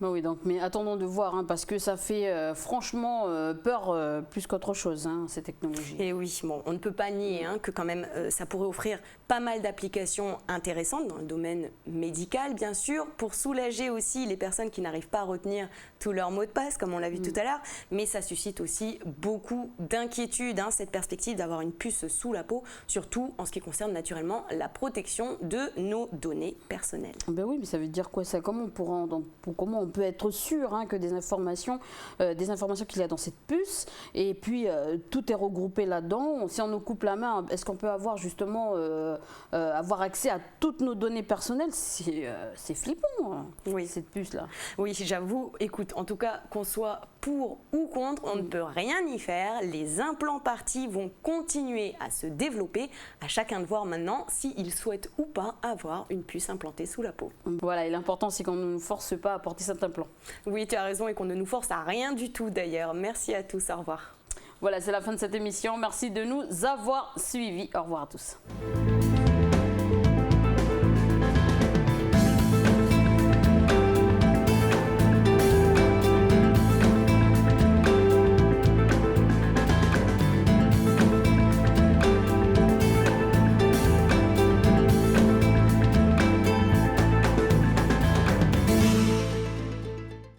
Bah oui, donc, mais attendons de voir, hein, parce que ça fait franchement peur plus qu'autre chose, hein, ces technologies. Et oui, bon, on ne peut pas nier que quand même ça pourrait offrir pas mal d'applications intéressantes dans le domaine médical, bien sûr, pour soulager aussi les personnes qui n'arrivent pas à retenir tous leurs mots de passe, comme on l'a vu tout à l'heure, mais ça suscite aussi beaucoup d'inquiétude, cette perspective d'avoir une puce sous la peau, surtout en ce qui concerne naturellement la protection de nos données personnelles. Ben oui, mais ça veut dire quoi ça? Comment on peut être sûr que des informations qu'il y a dans cette puce, et puis tout est regroupé là-dedans. Si on nous coupe la main, est-ce qu'on peut avoir justement avoir accès à toutes nos données personnelles? C'est flippant, oui, cette puce-là. Oui, j'avoue. Écoute, en tout cas, qu'on soit pour ou contre, on ne peut rien y faire. Les implants partis vont continuer à se développer. À chacun de voir maintenant s'il souhaite ou pas avoir une puce implantée sous la peau. Voilà, et l'important c'est qu'on ne nous force pas à porter cet implant. Oui, tu as raison, et qu'on ne nous force à rien du tout d'ailleurs. Merci à tous, au revoir. Voilà, c'est la fin de cette émission. Merci de nous avoir suivis. Au revoir à tous.